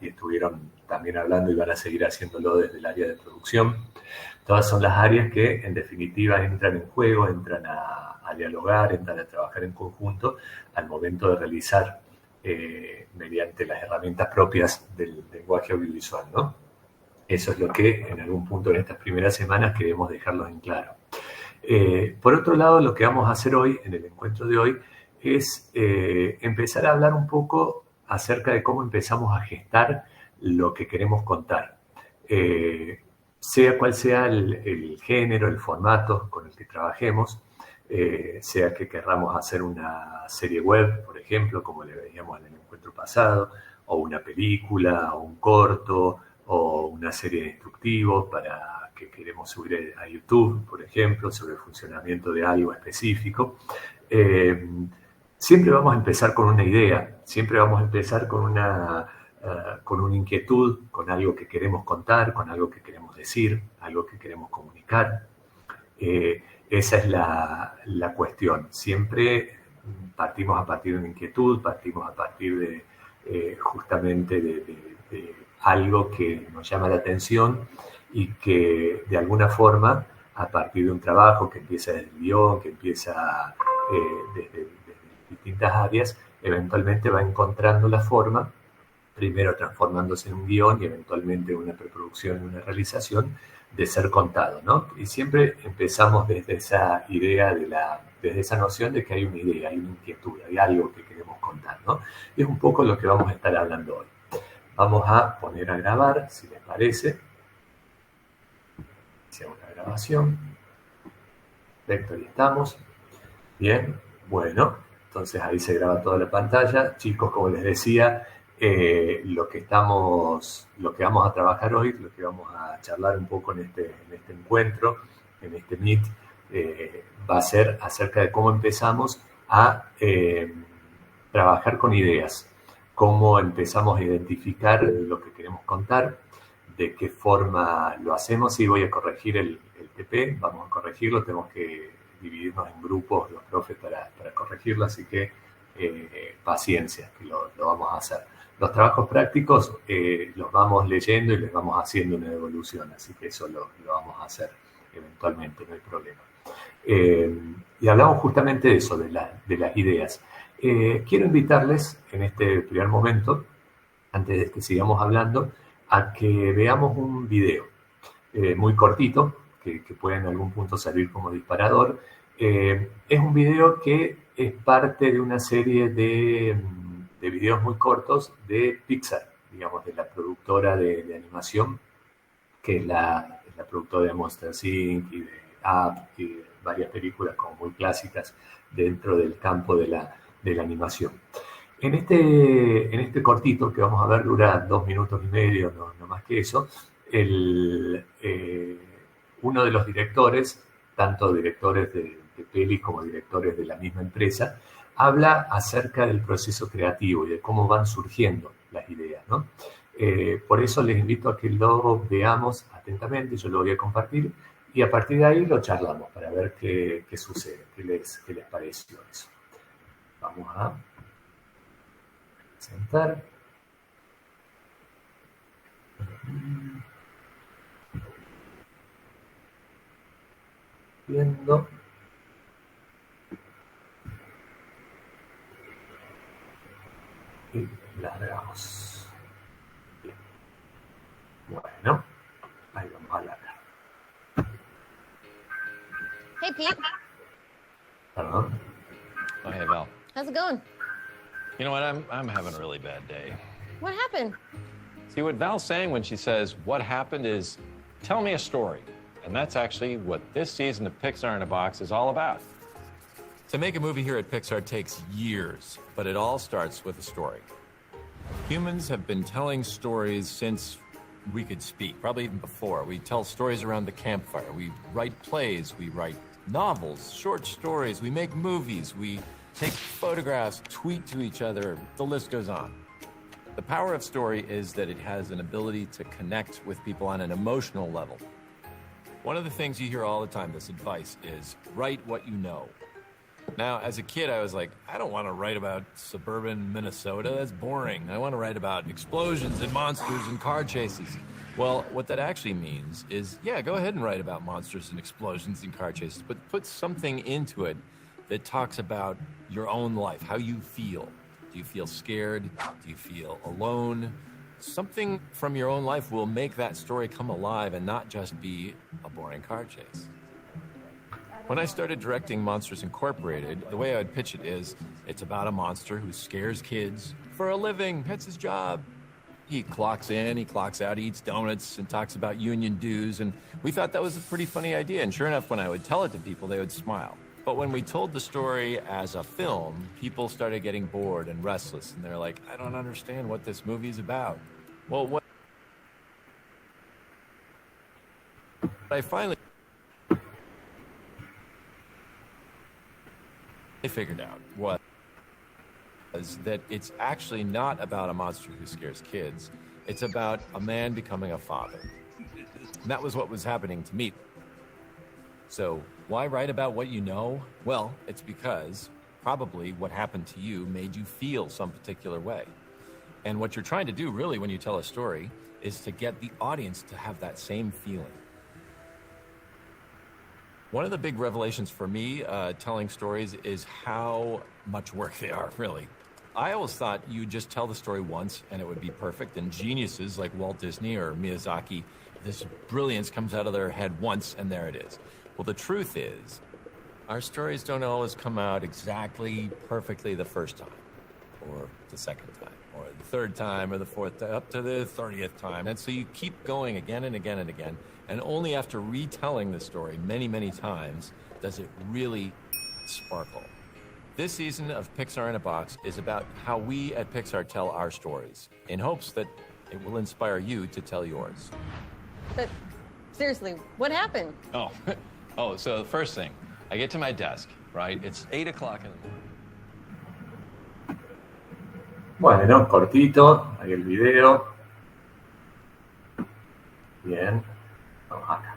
y estuvieron también hablando y van a seguir haciéndolo desde el área de producción. Todas son las áreas que en definitiva entran en juego, entran a dialogar, entran a trabajar en conjunto al momento de realizar mediante las herramientas propias del lenguaje audiovisual, ¿no? Eso es lo que en algún punto en estas primeras semanas queremos dejarlo en claro. Por otro lado, lo que vamos a hacer hoy, en el encuentro de hoy, es empezar a hablar un poco acerca de cómo empezamos a gestar lo que queremos contar. Sea cual sea el género, el formato con el que trabajemos, sea que querramos hacer una serie web, por ejemplo, como le veíamos en el encuentro pasado, o una película, o un corto, o una serie de instructivos para que queremos subir a YouTube, por ejemplo, sobre el funcionamiento de algo específico. Siempre vamos a empezar con una idea, siempre vamos a empezar con una inquietud, con algo que queremos contar, con algo que queremos decir, algo que queremos comunicar. Esa es la cuestión. Siempre partimos a partir de una inquietud, partimos a partir de justamente de algo que nos llama la atención y que de alguna forma, a partir de un trabajo que empieza desde el guión, que empieza desde distintas áreas, eventualmente va encontrando la forma, primero transformándose en un guión y eventualmente una preproducción, una realización, de ser contado, ¿no? Y siempre empezamos desde esa idea, desde esa noción de que hay una idea, hay una inquietud, hay algo que queremos contar, ¿no? Y es un poco lo que vamos a estar hablando hoy. Vamos a poner a grabar, si les parece. Hacemos la grabación. Perfecto, ahí estamos. Bien, bueno, entonces ahí se graba toda la pantalla. Chicos, como les decía, lo que vamos a trabajar hoy, lo que vamos a charlar un poco en este encuentro, en este Meet, va a ser acerca de cómo empezamos a trabajar con ideas, cómo empezamos a identificar lo que queremos contar, de qué forma lo hacemos. Y voy a corregir el TP, vamos a corregirlo, tenemos que dividirnos en grupos los profes para corregirlo, así que paciencia, que lo vamos a hacer. Los trabajos prácticos los vamos leyendo y les vamos haciendo una evolución, así que eso lo vamos a hacer eventualmente, no hay problema. Y hablamos justamente de eso, de las ideas. Quiero invitarles en este primer momento, antes de que sigamos hablando, a que veamos un video muy cortito, que puede en algún punto servir como disparador. Es un video que es parte de una serie de videos muy cortos de Pixar, digamos, de la productora de animación, que es la productora de Monster Inc. y de Up y de varias películas como muy clásicas dentro del campo de la animación. En este cortito que vamos a ver, dura 2 minutos y medio, no más que eso, uno de los directores, tanto directores de pelis como directores de la misma empresa, habla acerca del proceso creativo y de cómo van surgiendo las ideas, ¿no? Por eso les invito a que lo veamos atentamente, yo lo voy a compartir y a partir de ahí lo charlamos para ver qué sucede, qué les pareció eso. Vamos a sentar. Viendo. Y largamos. Bien. Bueno, ahí vamos a largar. Hey, Pete. Perdón. Oh, hey, Val. How's it going? You know what? I'm having a really bad day. What happened? See, what Val's saying when she says, what happened is, tell me a story. And that's actually what this season of Pixar in a Box is all about. To make a movie here at Pixar takes years, but it all starts with a story. Humans have been telling stories since we could speak, probably even before. We tell stories around the campfire. We write plays. We write novels, short stories. We make movies. We take photographs, tweet to each other. The list goes on. The power of story is that it has an ability to connect with people on an emotional level. One of the things you hear all the time, this advice, is write what you know. Now, as a kid, I was like, I don't want to write about suburban Minnesota. That's boring. I want to write about explosions and monsters and car chases. Well, what that actually means is, yeah, go ahead and write about monsters and explosions and car chases, but put something into it that talks about your own life, how you feel. Do you feel scared? Do you feel alone? Something from your own life will make that story come alive and not just be a boring car chase. When I started directing Monsters Incorporated, the way I would pitch it is, it's about a monster who scares kids for a living. That's his job. He clocks in, he clocks out, he eats donuts, and talks about union dues, and we thought that was a pretty funny idea. And sure enough, when I would tell it to people, they would smile. But when we told the story as a film, people started getting bored and restless, and they're like, I don't understand what this movie's about. Well, what I finally figured out was that it's actually not about a monster who scares kids. It's about a man becoming a father. And that was what was happening to me. So why write about what you know? Well, it's because probably what happened to you made you feel some particular way. And what you're trying to do really when you tell a story is to get the audience to have that same feeling. One of the big revelations for me telling stories is how much work they are, really. I always thought you'd just tell the story once and it would be perfect, and geniuses like Walt Disney or Miyazaki, this brilliance comes out of their head once and there it is. Well, the truth is, our stories don't always come out exactly perfectly the first time, or the second time, or the third time, or the fourth, up to the 30th time. And so you keep going again and again and again, and only after retelling the story many, many times does it really sparkle. This season of Pixar in a Box is about how we at Pixar tell our stories, in hopes that it will inspire you to tell yours. But seriously, what happened? Oh, so the first thing, I get to my desk, right? It's 8 o'clock in the morning. Bueno, cortito, ahí el video. Bien, vamos acá.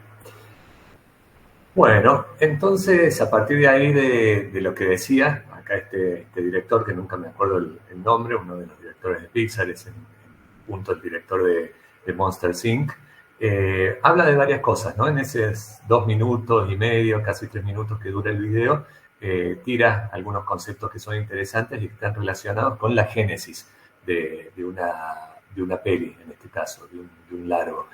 Bueno, entonces a partir de ahí de lo que decía, acá este director, que nunca me acuerdo el nombre, uno de los directores de Pixar, es en punto el director de Monsters, Inc., habla de varias cosas, ¿no? En esos 2 minutos y medio, casi 3 minutos que dura el video, tira algunos conceptos que son interesantes y que están relacionados con la génesis de una peli, en este caso, de un largo.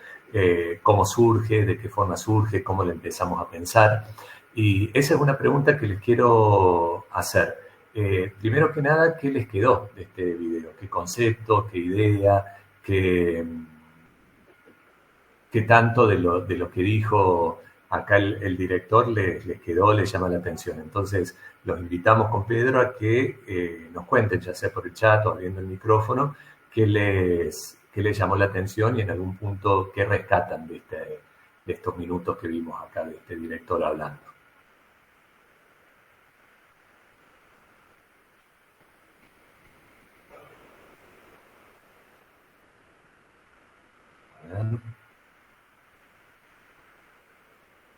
Cómo surge, de qué forma surge, cómo le empezamos a pensar. Y esa es una pregunta que les quiero hacer. Primero que nada, ¿qué les quedó de este video? ¿Qué concepto, qué idea, qué tanto de lo que dijo acá el director les quedó, les llama la atención? Entonces, los invitamos con Pedro a que nos cuenten, ya sea por el chat o abriendo el micrófono, qué les llamó la atención y en algún punto qué rescatan de estos minutos que vimos acá de este director hablando.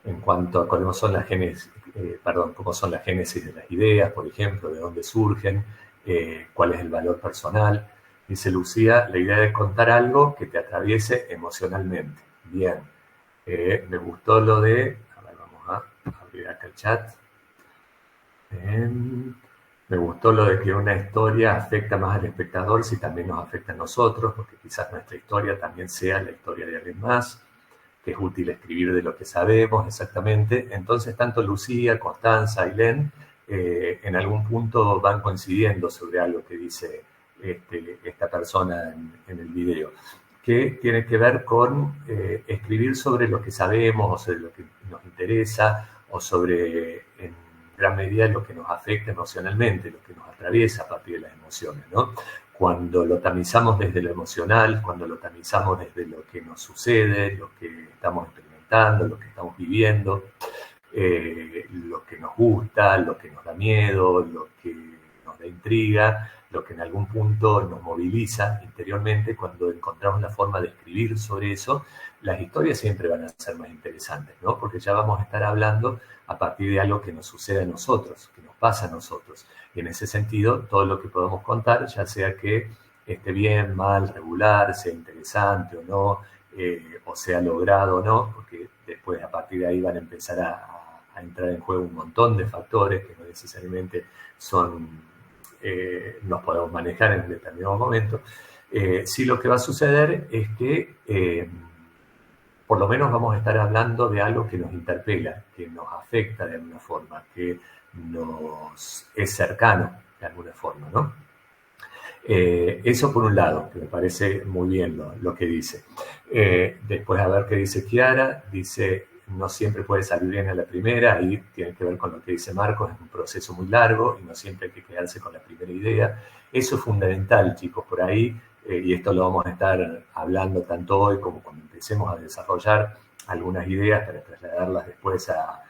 En cuanto a cómo son las génesis de las ideas, por ejemplo, de dónde surgen, cuál es el valor personal. Dice Lucía, la idea de contar algo que te atraviese emocionalmente. Bien. Me gustó lo de... A ver, vamos a abrir acá el chat. Me gustó lo de que una historia afecta más al espectador si también nos afecta a nosotros, porque quizás nuestra historia también sea la historia de alguien más, que es útil escribir de lo que sabemos exactamente. Entonces, tanto Lucía, Constanza y Len en algún punto van coincidiendo sobre algo que dice esta persona en el video, que tiene que ver con escribir sobre lo que sabemos o sobre lo que nos interesa o sobre, en gran medida, lo que nos afecta emocionalmente, lo que nos atraviesa a partir de las emociones, ¿no? Cuando lo tamizamos desde lo emocional, cuando lo tamizamos desde lo que nos sucede, lo que estamos experimentando, lo que estamos viviendo, lo que nos gusta, lo que nos da miedo, lo que nos da intriga, lo que en algún punto nos moviliza interiormente, cuando encontramos la forma de escribir sobre eso, las historias siempre van a ser más interesantes, ¿no? Porque ya vamos a estar hablando a partir de algo que nos sucede a nosotros, que nos pasa a nosotros. Y en ese sentido, todo lo que podemos contar, ya sea que esté bien, mal, regular, sea interesante o no, o sea logrado o no, porque después a partir de ahí van a empezar a entrar en juego un montón de factores que no necesariamente nos podemos manejar en un determinado momento. Sí, lo que va a suceder es que por lo menos vamos a estar hablando de algo que nos interpela, que nos afecta de alguna forma, que nos es cercano de alguna forma, ¿no? Eso por un lado, que me parece muy bien lo que dice. Después a ver qué dice Chiara. Dice, no siempre puede salir bien a la primera, y tiene que ver con lo que dice Marcos, es un proceso muy largo y no siempre hay que quedarse con la primera idea. Eso es fundamental, chicos, por ahí, y esto lo vamos a estar hablando tanto hoy como cuando empecemos a desarrollar algunas ideas para trasladarlas después a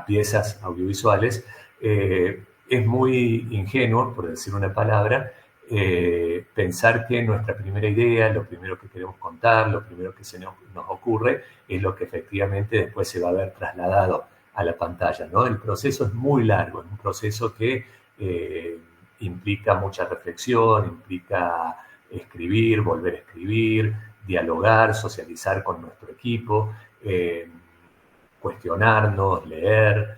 piezas audiovisuales. Es muy ingenuo, por decir una palabra, pensar que nuestra primera idea, lo primero que queremos contar, lo primero que se nos ocurre, es lo que efectivamente después se va a ver trasladado a la pantalla, ¿no? El proceso es muy largo, es un proceso que implica mucha reflexión, implica escribir, volver a escribir, dialogar, socializar con nuestro equipo, cuestionarnos, leer,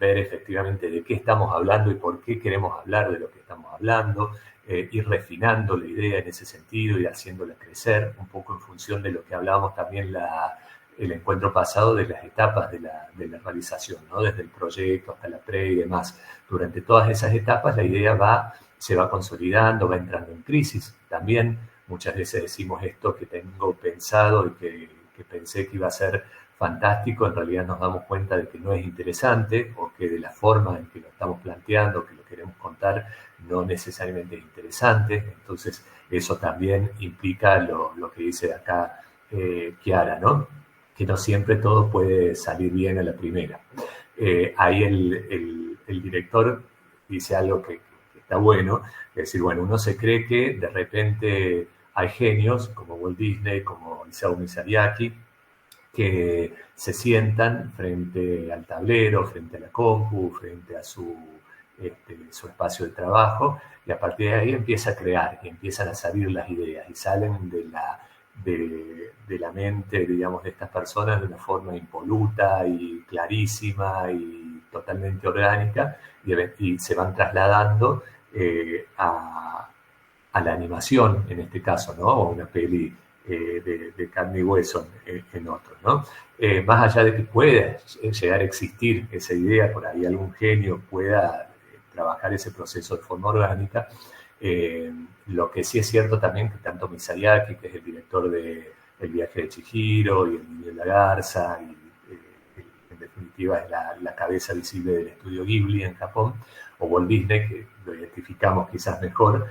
ver efectivamente de qué estamos hablando y por qué queremos hablar de lo que estamos hablando, ir refinando la idea en ese sentido y haciéndola crecer, un poco en función de lo que hablábamos también el encuentro pasado, de las etapas de la realización, ¿no? Desde el proyecto hasta la pre y demás. Durante todas esas etapas la idea se va consolidando, va entrando en crisis. También muchas veces decimos esto que tengo pensado y que pensé que iba a ser fantástico, en realidad nos damos cuenta de que no es interesante, o que de la forma en que lo estamos planteando, que lo queremos contar, no necesariamente es interesante. Entonces eso también implica lo que dice acá Chiara, ¿no? Que no siempre todo puede salir bien a la primera. Ahí el director dice algo que está bueno, es decir, bueno, uno se cree que de repente hay genios como Walt Disney, como Isao Miyazaki, que se sientan frente al tablero, frente a la compu, frente a su espacio de trabajo, y a partir de ahí empieza a crear y empiezan a salir las ideas y salen de la mente, digamos, de estas personas de una forma impoluta y clarísima y totalmente orgánica, y se van trasladando a la animación, en este caso, ¿no? O una peli de carne y hueso en otros, ¿no? Más allá de que pueda llegar a existir esa idea, por ahí algún genio pueda trabajar ese proceso de forma orgánica, lo que sí es cierto también que tanto Miyazaki, que es el director de El viaje de Chihiro, y El niño de la garza, y en definitiva es la cabeza visible del estudio Ghibli en Japón, o Walt Disney, que lo identificamos quizás mejor,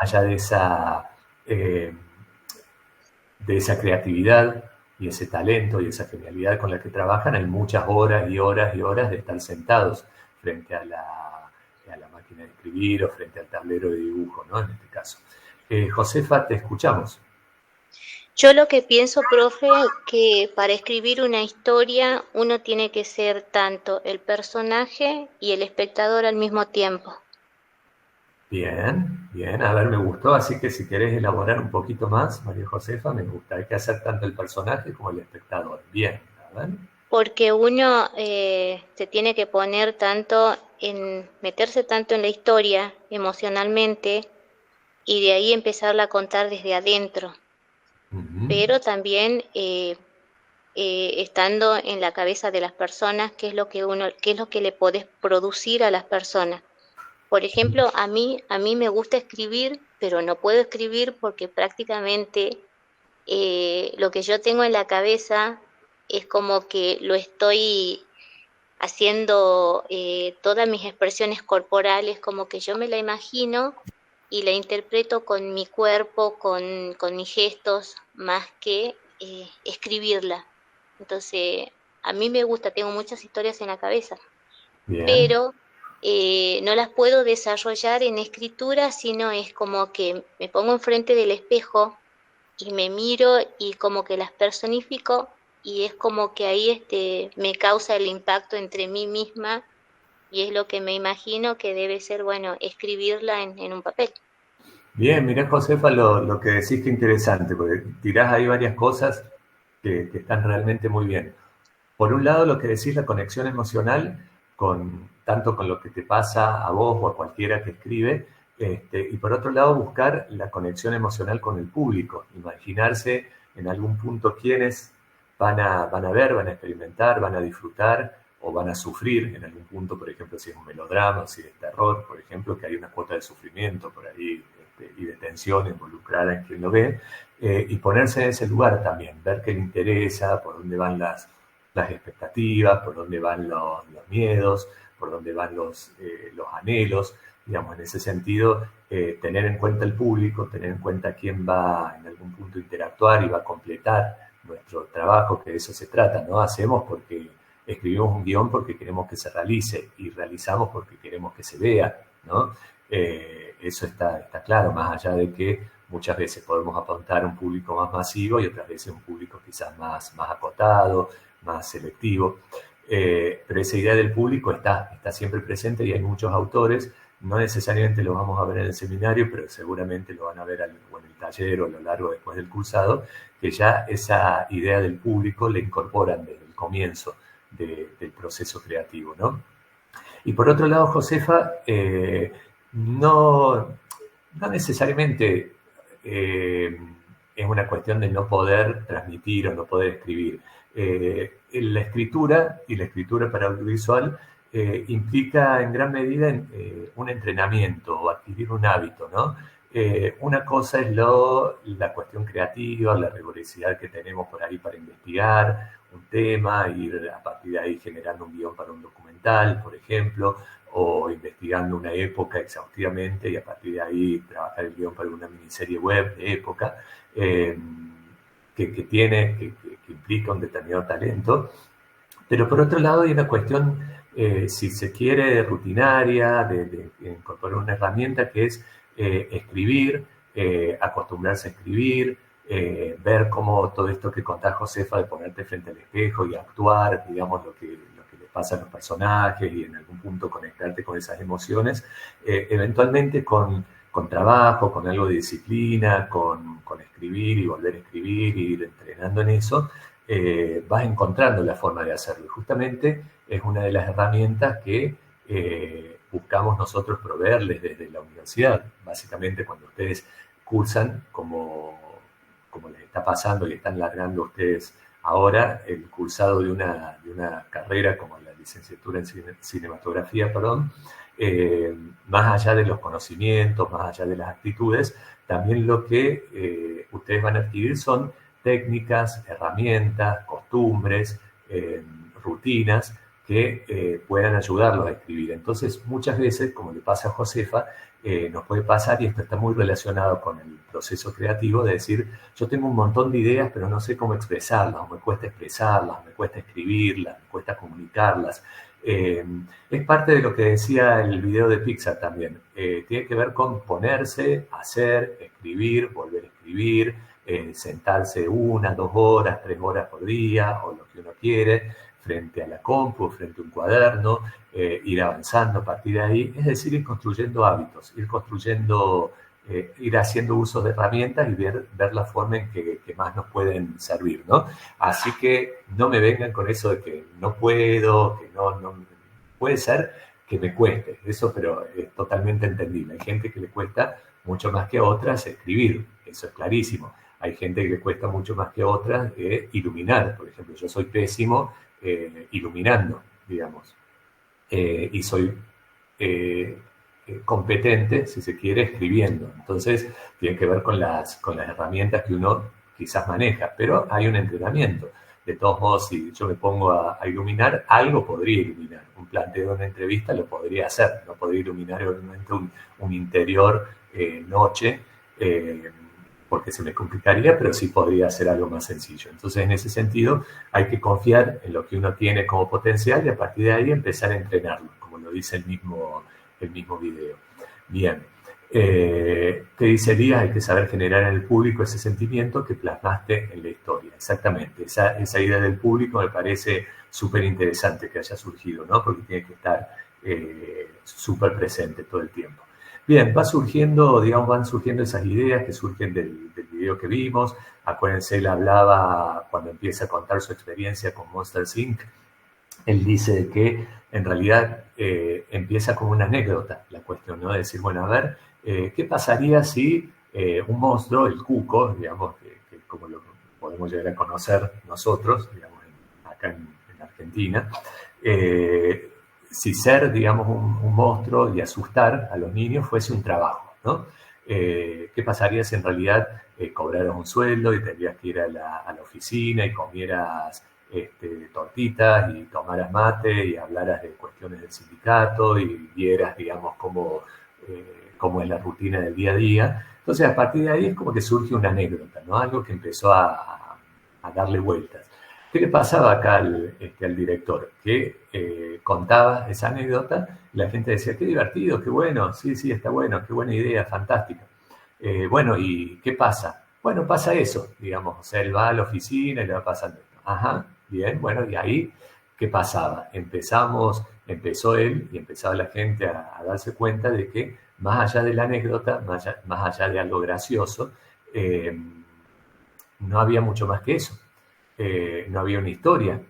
allá de esa creatividad y ese talento y esa genialidad con la que trabajan, hay muchas horas y horas y horas de estar sentados frente a la máquina de escribir o frente al tablero de dibujo, ¿no? En este caso. Josefa, te escuchamos. Yo lo que pienso, profe, que para escribir una historia uno tiene que ser tanto el personaje y el espectador al mismo tiempo. Bien, bien, a ver, me gustó, así que si querés elaborar un poquito más, María Josefa, me gusta. Hay que hacer tanto el personaje como el espectador. Bien, a ver. Porque uno se tiene que meterse tanto en la historia emocionalmente, y de ahí empezarla a contar desde adentro. Uh-huh. Pero también estando en la cabeza de las personas, qué es lo que le podés producir a las personas. Por ejemplo, a mí me gusta escribir, pero no puedo escribir porque prácticamente lo que yo tengo en la cabeza es como que lo estoy haciendo, todas mis expresiones corporales, como que yo me la imagino y la interpreto con mi cuerpo, con mis gestos, más que escribirla. Entonces, a mí me gusta, tengo muchas historias en la cabeza. Bien. Pero no las puedo desarrollar en escritura, sino es como que me pongo enfrente del espejo y me miro y como que las personifico y es como que ahí me causa el impacto entre mí misma y es lo que me imagino que debe ser, bueno, escribirla en un papel. Bien, mirá, Josefa, lo que decís, que interesante, porque tirás ahí varias cosas que están realmente muy bien. Por un lado, lo que decís, la conexión emocional, tanto con lo que te pasa a vos o a cualquiera que escribe, y por otro lado, buscar la conexión emocional con el público, imaginarse en algún punto quiénes van a ver, van a experimentar, van a disfrutar o van a sufrir en algún punto, por ejemplo, si es un melodrama, si es terror, por ejemplo, que hay una cuota de sufrimiento por ahí y de tensión involucrada en quien lo ve, y ponerse en ese lugar también, ver qué le interesa, por dónde van las expectativas, por dónde van los miedos, por dónde van los anhelos, digamos, en ese sentido, tener en cuenta el público, tener en cuenta quién va en algún punto a interactuar y va a completar nuestro trabajo, que de eso se trata, ¿no? Hacemos porque escribimos un guión porque queremos que se realice y realizamos porque queremos que se vea, ¿no? Eso está claro, más allá de que muchas veces podemos apuntar a un público más masivo y otras veces un público quizás más acotado, más selectivo. Pero esa idea del público está siempre presente y hay muchos autores, no necesariamente lo vamos a ver en el seminario, pero seguramente lo van a ver en el taller o a lo largo después del cursado, que ya esa idea del público le incorporan desde el comienzo del proceso creativo, ¿no? Y por otro lado, Josefa, no necesariamente es una cuestión de no poder transmitir o no poder escribir. La escritura y la escritura para audiovisual implica en gran medida un entrenamiento o adquirir un hábito, ¿no? Una cosa es la cuestión creativa, la rigurosidad que tenemos por ahí para investigar un tema, ir a partir de ahí generando un guión para un documental, por ejemplo, o investigando una época exhaustivamente y a partir de ahí trabajar el guión para una miniserie web de época, que implica un determinado talento. Pero por otro lado hay una cuestión, si se quiere, rutinaria, de incorporar una herramienta que es escribir, acostumbrarse a escribir, ver cómo todo esto que contás, Josefa, de ponerte frente al espejo y actuar, digamos, lo que le pasa a los personajes y en algún punto conectarte con esas emociones, eventualmente con trabajo, con algo de disciplina, con escribir y volver a escribir, y ir entrenando en eso, vas encontrando la forma de hacerlo. Y justamente es una de las herramientas que buscamos nosotros proveerles desde la universidad. Básicamente, cuando ustedes cursan, como les está pasando y están largando ustedes ahora el cursado de una carrera como la licenciatura en cinematografía, más allá de los conocimientos, más allá de las actitudes, también lo que ustedes van a adquirir son técnicas, herramientas, costumbres, rutinas que puedan ayudarlos a escribir. Entonces, muchas veces, como le pasa a Josefa, nos puede pasar, y esto está muy relacionado con el proceso creativo, de decir, yo tengo un montón de ideas, pero no sé cómo expresarlas, o me cuesta expresarlas, o me cuesta escribirlas, me cuesta comunicarlas. Es parte de lo que decía el video de Pixar también. Tiene que ver con ponerse, hacer, escribir, volver a escribir, sentarse 1, 2 horas, 3 horas por día, o lo que uno quiere, frente a la compu, frente a un cuaderno, ir avanzando a partir de ahí, es decir, ir construyendo hábitos, ir haciendo uso de herramientas y ver la forma en que más nos pueden servir, ¿no? Así que no me vengan con eso de que no puedo, que no puede ser que me cueste, eso, pero es totalmente entendible. Hay gente que le cuesta mucho más que a otras escribir, eso es clarísimo. Hay gente que le cuesta mucho más que a otras iluminar, por ejemplo, yo soy pésimo iluminando, digamos, y soy competente, si se quiere, escribiendo. Entonces, tiene que ver con las herramientas que uno quizás maneja, pero hay un entrenamiento. De todos modos, si yo me pongo a iluminar, algo podría iluminar. Un planteo de una entrevista lo podría hacer, no podría iluminar obviamente un interior noche, porque se me complicaría, pero sí podría hacer algo más sencillo. Entonces, en ese sentido, hay que confiar en lo que uno tiene como potencial y a partir de ahí empezar a entrenarlo. Como como lo dice el mismo video. Bien, ¿qué dice Elías? Hay que saber generar en el público ese sentimiento que plasmaste en la historia. Exactamente, esa idea del público me parece súper interesante que haya surgido, ¿no? Porque tiene que estar súper presente todo el tiempo. Bien, van surgiendo esas ideas que surgen del video que vimos. Acuérdense, él hablaba cuando empieza a contar su experiencia con Monsters, Inc. Él dice que en realidad empieza como una anécdota la cuestión, ¿no? De decir, bueno, a ver, ¿qué pasaría si un monstruo, el cuco, digamos, que como lo podemos llegar a conocer nosotros, digamos, acá en Argentina, si ser, digamos, un monstruo y asustar a los niños fuese un trabajo, ¿no? ¿Qué pasaría si en realidad cobraras un sueldo y tendrías que ir a la oficina y comieras tortitas y tomaras mate y hablaras de cuestiones del sindicato y vieras, digamos, cómo es la rutina del día a día? Entonces, a partir de ahí es como que surge una anécdota, ¿no? Algo que empezó a darle vueltas. ¿Qué le pasaba acá al director? Que contaba esa anécdota y la gente decía, qué divertido, qué bueno, sí, está bueno, qué buena idea, fantástica. Bueno, ¿y qué pasa? Bueno, pasa eso, digamos, o sea, él va a la oficina y le va pasando esto. Ajá, bien, bueno, y ahí, ¿qué pasaba? Empezó él y empezaba la gente a darse cuenta de que más allá de la anécdota, más allá de algo gracioso, no había mucho más que eso. No había una historia,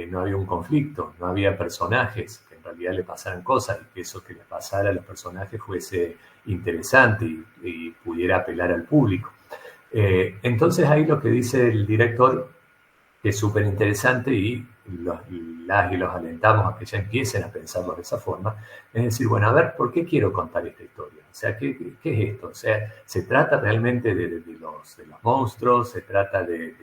no había un conflicto, no había personajes que en realidad le pasaran cosas y que eso que le pasara a los personajes fuese interesante y pudiera apelar al público. Entonces ahí lo que dice el director es súper interesante y los alentamos a que ya empiecen a pensarlo de esa forma, es decir, bueno, a ver, ¿por qué quiero contar esta historia? O sea, ¿qué es esto? O sea, ¿se trata realmente de los monstruos? ¿Se trata del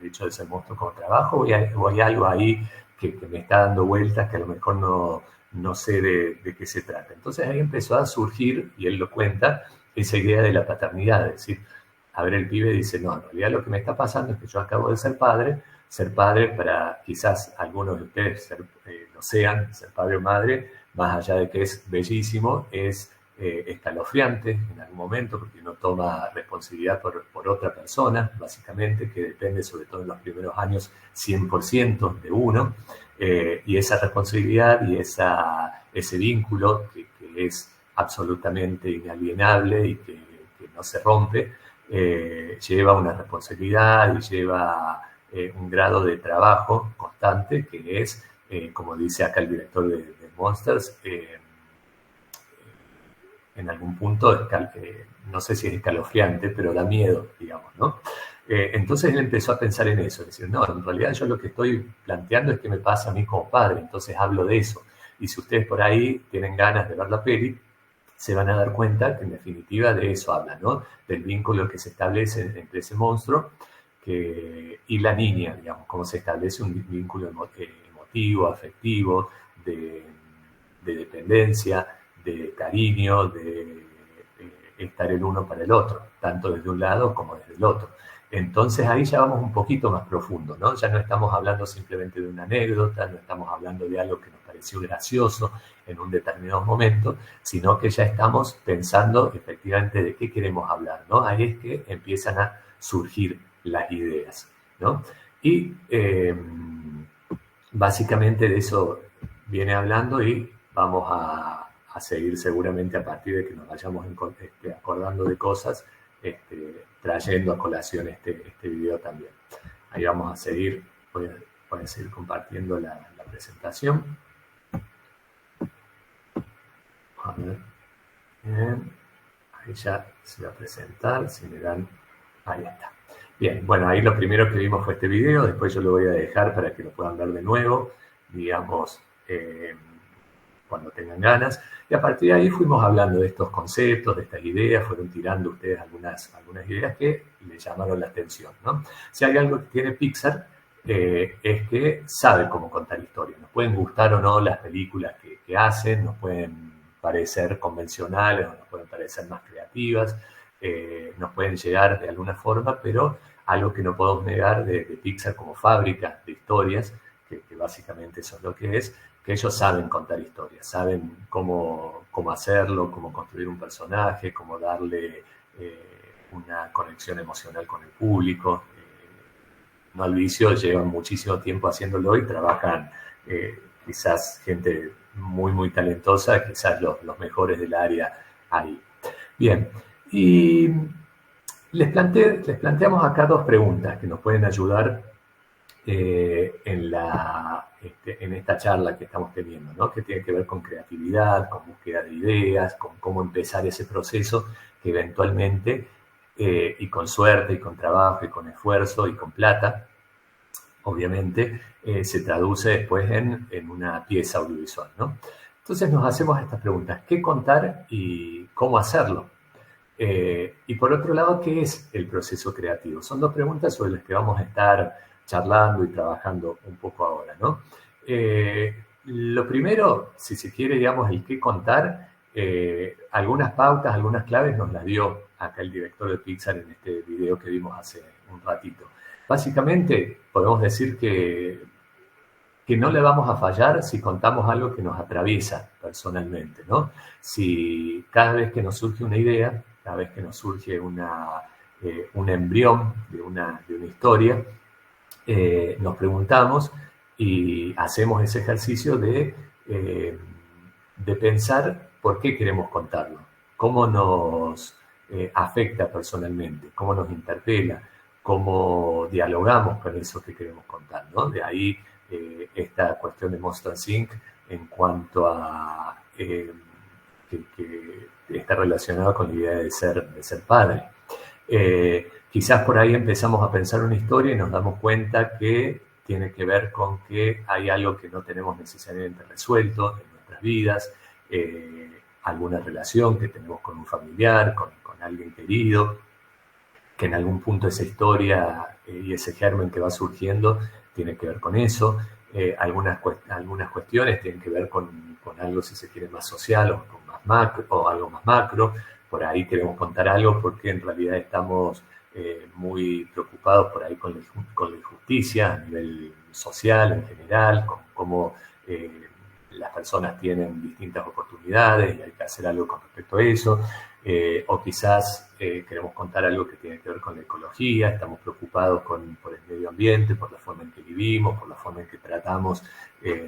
hecho de ser monstruo como trabajo? ¿O hay algo ahí que me está dando vueltas que a lo mejor no sé de qué se trata? Entonces ahí empezó a surgir, y él lo cuenta, esa idea de la paternidad, es decir, a ver, el pibe dice, no, en realidad lo que me está pasando es que yo acabo de ser padre para quizás algunos de ustedes lo sean, ser padre o madre, más allá de que es bellísimo, es escalofriante en algún momento porque uno toma responsabilidad por otra persona, básicamente, que depende sobre todo en los primeros años 100% de uno, y esa responsabilidad y ese vínculo que es absolutamente inalienable y que no se rompe, lleva una responsabilidad y lleva un grado de trabajo constante que es, como dice acá el director de Monsters, en algún punto, no sé si es escalofriante, pero da miedo, digamos, ¿no? Entonces él empezó a pensar en eso, es decir, no, en realidad yo lo que estoy planteando es que me pasa a mí como padre, entonces hablo de eso. Y si ustedes por ahí tienen ganas de ver la peli, se van a dar cuenta que en definitiva de eso habla, ¿no? Del vínculo que se establece entre ese monstruo y la niña, digamos, cómo se establece un vínculo emotivo, afectivo, de dependencia, de cariño, de estar el uno para el otro, tanto desde un lado como desde el otro. Entonces ahí ya vamos un poquito más profundo, ¿no? Ya no estamos hablando simplemente de una anécdota, no estamos hablando de algo que nos pareció gracioso en un determinado momento, sino que ya estamos pensando efectivamente de qué queremos hablar, ¿no? Ahí es que empiezan a surgir las ideas, ¿no? Y básicamente de eso viene hablando y vamos a seguir seguramente a partir de que nos vayamos acordando de cosas, trayendo a colación este video también. Ahí vamos a seguir, voy a seguir compartiendo la presentación. A ver, bien, ahí ya se va a presentar, si me dan, ahí está. Bien, bueno, ahí lo primero que vimos fue este video, después yo lo voy a dejar para que lo puedan ver de nuevo, digamos, cuando tengan ganas. Y a partir de ahí fuimos hablando de estos conceptos, de estas ideas, fueron tirando ustedes algunas ideas que les llamaron la atención, ¿no? Si hay algo que tiene Pixar, es que sabe cómo contar historias. Nos pueden gustar o no las películas que hacen, nos pueden parecer convencionales o nos pueden parecer más creativas, nos pueden llegar de alguna forma, pero algo que no podemos negar de Pixar como fábrica de historias, que básicamente eso es lo que es que ellos saben contar historias, saben cómo hacerlo, cómo construir un personaje, cómo darle una conexión emocional con el público. No al vicio, llevan muchísimo tiempo haciéndolo y trabajan quizás gente muy, muy talentosa, quizás los mejores del área ahí. Bien, y les planteamos acá 2 preguntas que nos pueden ayudar en esta charla que estamos teniendo, ¿no? Que tiene que ver con creatividad, con búsqueda de ideas, con cómo empezar ese proceso que eventualmente, y con suerte, y con trabajo, y con esfuerzo, y con plata, obviamente, se traduce después en una pieza audiovisual, ¿no? Entonces nos hacemos estas preguntas: ¿qué contar y cómo hacerlo? Y por otro lado, ¿qué es el proceso creativo? Son 2 preguntas sobre las que vamos a estar charlando y trabajando un poco ahora, ¿no? Lo primero, si se quiere, digamos, el qué contar, algunas pautas, algunas claves nos las dio acá el director de Pixar en este video que vimos hace un ratito. Básicamente, podemos decir que no le vamos a fallar si contamos algo que nos atraviesa personalmente, ¿no? Si cada vez que nos surge una idea, cada vez que nos surge un embrión de una historia, nos preguntamos y hacemos ese ejercicio de pensar por qué queremos contarlo, cómo nos afecta personalmente, cómo nos interpela, cómo dialogamos con eso que queremos contar, ¿no? De ahí esta cuestión de Monsters, Inc. en cuanto a que está relacionado con la idea de ser padre. Quizás por ahí empezamos a pensar una historia y nos damos cuenta que tiene que ver con que hay algo que no tenemos necesariamente resuelto en nuestras vidas, alguna relación que tenemos con un familiar, con alguien querido, que en algún punto esa historia y ese germen que va surgiendo tiene que ver con eso. Algunas cuestiones tienen que ver con algo, si se quiere, más social o con más macro, o algo más macro. Por ahí queremos contar algo porque en realidad estamos muy preocupados por ahí con la injusticia a nivel social en general, con cómo las personas tienen distintas oportunidades y hay que hacer algo con respecto a eso. O quizás queremos contar algo que tiene que ver con la ecología, estamos preocupados por el medio ambiente, por la forma en que vivimos, por la forma en que tratamos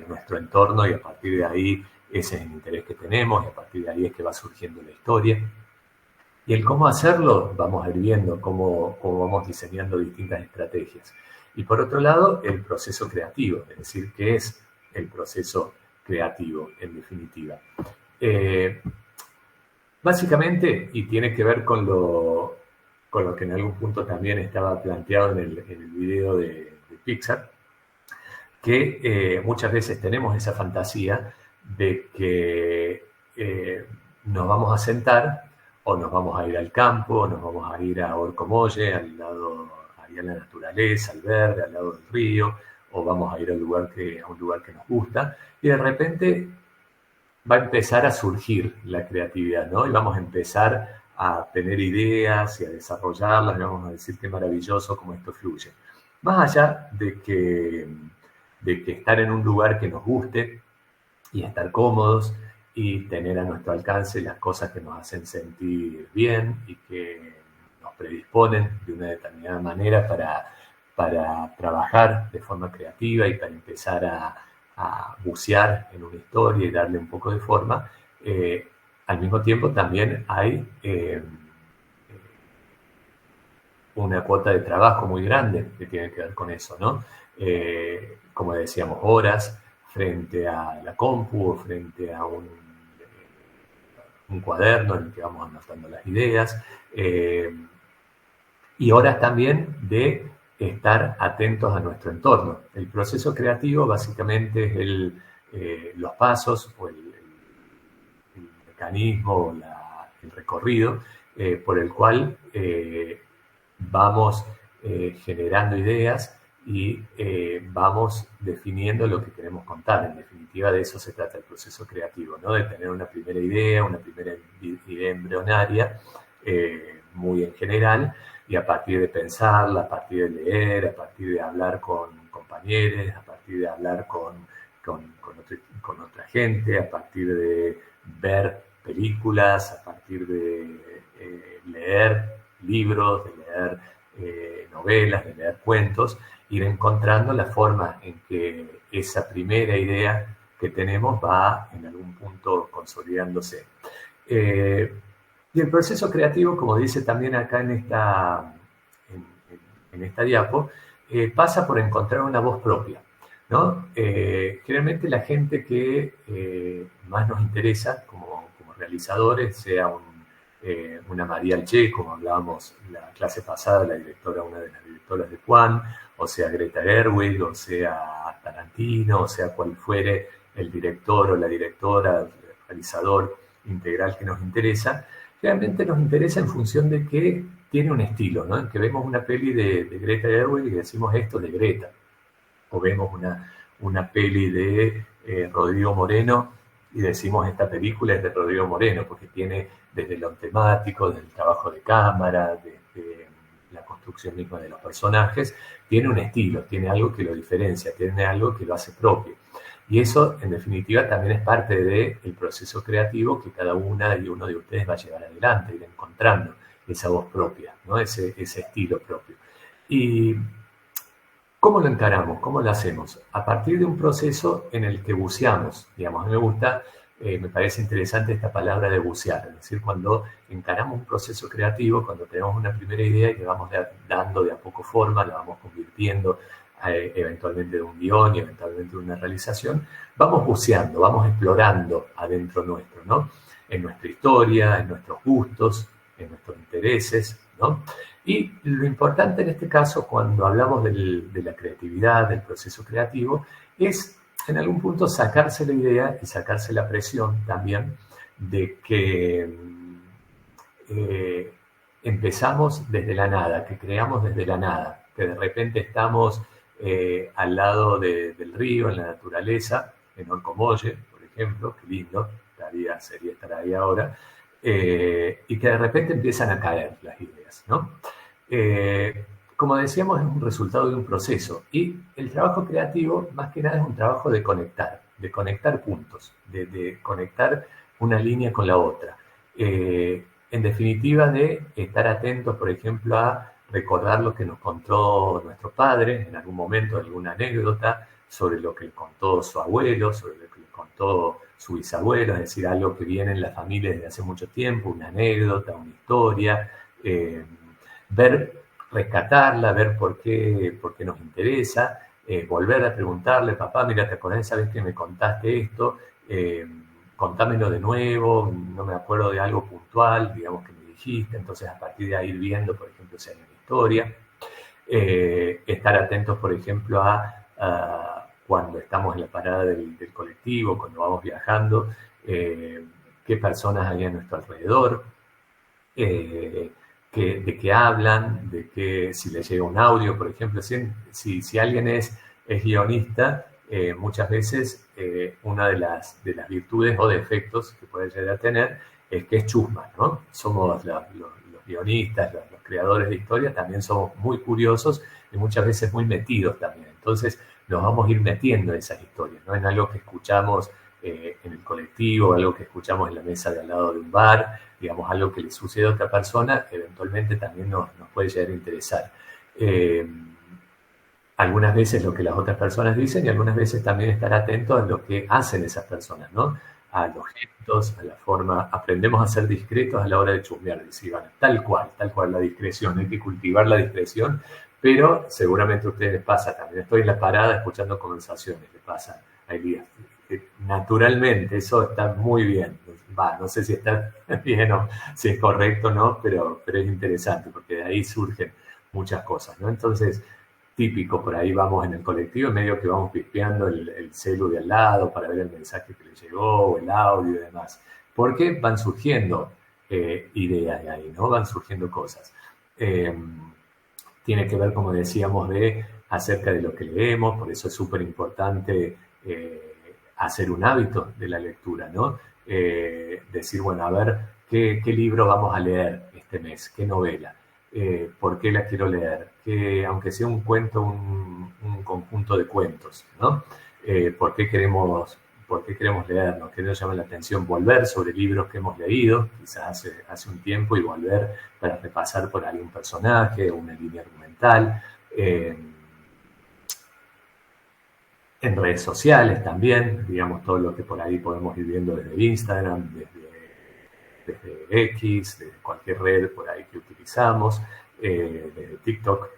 nuestro entorno, y a partir de ahí ese es el interés que tenemos y a partir de ahí es que va surgiendo la historia. Y el cómo hacerlo, vamos a ir viendo cómo vamos diseñando distintas estrategias. Y por otro lado, el proceso creativo, es decir, ¿qué es el proceso creativo en definitiva? Básicamente, y tiene que ver con lo que en algún punto también estaba planteado en el video de Pixar, que muchas veces tenemos esa fantasía de que nos vamos a sentar o nos vamos a ir al campo, o nos vamos a ir a Orcomolle, al lado, ahí a la naturaleza, al verde, al lado del río, o vamos a ir a un lugar que nos gusta, y de repente va a empezar a surgir la creatividad, ¿no? Y vamos a empezar a tener ideas y a desarrollarlas, y vamos a decir qué maravilloso cómo esto fluye. Más allá de que estar en un lugar que nos guste y estar cómodos y tener a nuestro alcance las cosas que nos hacen sentir bien y que nos predisponen de una determinada manera para trabajar de forma creativa y para empezar a bucear en una historia y darle un poco de forma, al mismo tiempo también hay una cuota de trabajo muy grande que tiene que ver con eso, ¿no? Como decíamos, horas frente a la compu o frente a un cuaderno en el que vamos anotando las ideas, y horas también de estar atentos a nuestro entorno. El proceso creativo básicamente es los pasos o el mecanismo o el recorrido por el cual vamos generando ideas y vamos definiendo lo que queremos contar. En definitiva, de eso se trata el proceso creativo, ¿no? De tener una primera idea embrionaria, muy en general, y a partir de pensarla, a partir de leer, a partir de hablar con compañeros, a partir de hablar con con otra gente, a partir de ver películas, a partir de leer libros, de leer novelas, de leer cuentos, ir encontrando la forma en que esa primera idea que tenemos va en algún punto consolidándose. Y el proceso creativo, como dice también acá en esta diapo, pasa por encontrar una voz propia, ¿no? Generalmente la gente que más nos interesa como realizadores, sea una María Alché, como hablábamos la clase pasada, una de las directoras de Juan, o sea Greta Gerwig, o sea Tarantino, o sea cual fuere el director o la directora, el realizador integral que nos interesa, realmente nos interesa en función de que tiene un estilo, ¿no? En que vemos una peli de Greta Gerwig y decimos esto de Greta, o vemos una peli de Rodrigo Moreno y decimos esta película es de Rodrigo Moreno, porque tiene desde lo temático, desde el trabajo de cámara, desde la construcción misma de los personajes, tiene un estilo, tiene algo que lo diferencia, tiene algo que lo hace propio. Y eso, en definitiva, también es parte del proceso creativo que cada una y uno de ustedes va a llevar adelante, ir encontrando esa voz propia, ¿no? Ese estilo propio. ¿Y cómo lo encaramos? ¿Cómo lo hacemos? A partir de un proceso en el que buceamos, digamos. A mí me gusta, me parece interesante esta palabra de bucear, es decir, cuando encaramos un proceso creativo, cuando tenemos una primera idea y le vamos dando de a poco forma, la vamos convirtiendo eventualmente de un guión y eventualmente de una realización, vamos buceando, vamos explorando adentro nuestro, ¿no? En nuestra historia, en nuestros gustos, en nuestros intereses, ¿no? Y lo importante en este caso, cuando hablamos de la creatividad, del proceso creativo, es en algún punto sacarse la idea y sacarse la presión también de que empezamos desde la nada, que creamos desde la nada, que de repente estamos al lado del río, en la naturaleza, en Orcomolle, por ejemplo, qué lindo, sería estar ahí ahora, y que de repente empiezan a caer las ideas, ¿no? Como decíamos, es un resultado de un proceso, y el trabajo creativo, más que nada, es un trabajo de conectar puntos, de conectar una línea con la otra. En definitiva, de estar atentos, por ejemplo, a recordar lo que nos contó nuestro padre en algún momento, alguna anécdota sobre lo que le contó su abuelo, sobre lo que le contó su bisabuelo, es decir, algo que viene en la familia desde hace mucho tiempo, una anécdota, una historia, rescatarla, ver por qué nos interesa, volver a preguntarle, papá, mira, ¿te acordás? ¿Sabes que me contaste esto? Contámelo de nuevo, no me acuerdo de algo puntual, digamos que me dijiste, entonces a partir de ahí ir viendo, por ejemplo, si hay una historia. Estar atentos, por ejemplo, a cuando estamos en la parada del colectivo, cuando vamos viajando, qué personas hay a nuestro alrededor, de qué hablan, de que si les llega un audio, por ejemplo, si alguien es guionista, muchas veces una de las virtudes o defectos que puede llegar a tener es que es chusma, ¿no? Somos los guionistas, los creadores de historias, también somos muy curiosos y muchas veces muy metidos también. Entonces nos vamos a ir metiendo en esas historias, ¿no? En algo que escuchamos en el colectivo, algo que escuchamos en la mesa de al lado de un bar, digamos, algo que le sucede a otra persona, eventualmente también nos puede llegar a interesar. Algunas veces lo que las otras personas dicen y algunas veces también estar atentos a lo que hacen esas personas, ¿no? A los gestos, a la forma. Aprendemos a ser discretos a la hora de chusmear, decir, bueno, tal cual la discreción, hay que cultivar la discreción, pero seguramente a ustedes les pasa también. Estoy en la parada escuchando conversaciones, les pasa, hay días. Naturalmente, eso está muy bien. No sé si está bien o si es correcto o no, pero es interesante porque de ahí surgen muchas cosas, ¿no? Entonces, típico, por ahí vamos en el colectivo, medio que vamos pispeando el celu de al lado para ver el mensaje que le llegó, o el audio y demás. Porque van surgiendo ideas de ahí, ¿no? Van surgiendo cosas. Tiene que ver, como decíamos, acerca de lo que leemos, por eso es súper importante hacer un hábito de la lectura, ¿no? Decir, bueno, a ver, ¿qué libro vamos a leer este mes? ¿Qué novela? ¿Por qué la quiero leer? Que aunque sea un cuento, un conjunto de cuentos, ¿no? por qué queremos leernos, qué nos llama la atención, volver sobre libros que hemos leído, quizás hace un tiempo, y volver para repasar por ahí un personaje o una línea argumental. En redes sociales también, digamos, todo lo que por ahí podemos ir viendo desde Instagram, desde X, desde cualquier red por ahí que utilizamos, desde TikTok,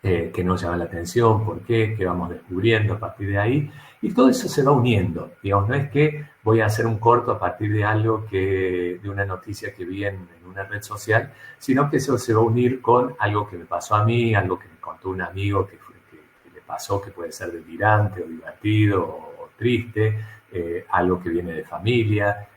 que nos llama la atención, por qué vamos descubriendo a partir de ahí. Y todo eso se va uniendo, digamos, no es que voy a hacer un corto a partir de algo de una noticia que vi en una red social, sino que eso se va a unir con algo que me pasó a mí, algo que me contó un amigo que le pasó, que puede ser delirante o divertido o triste, algo que viene de familia,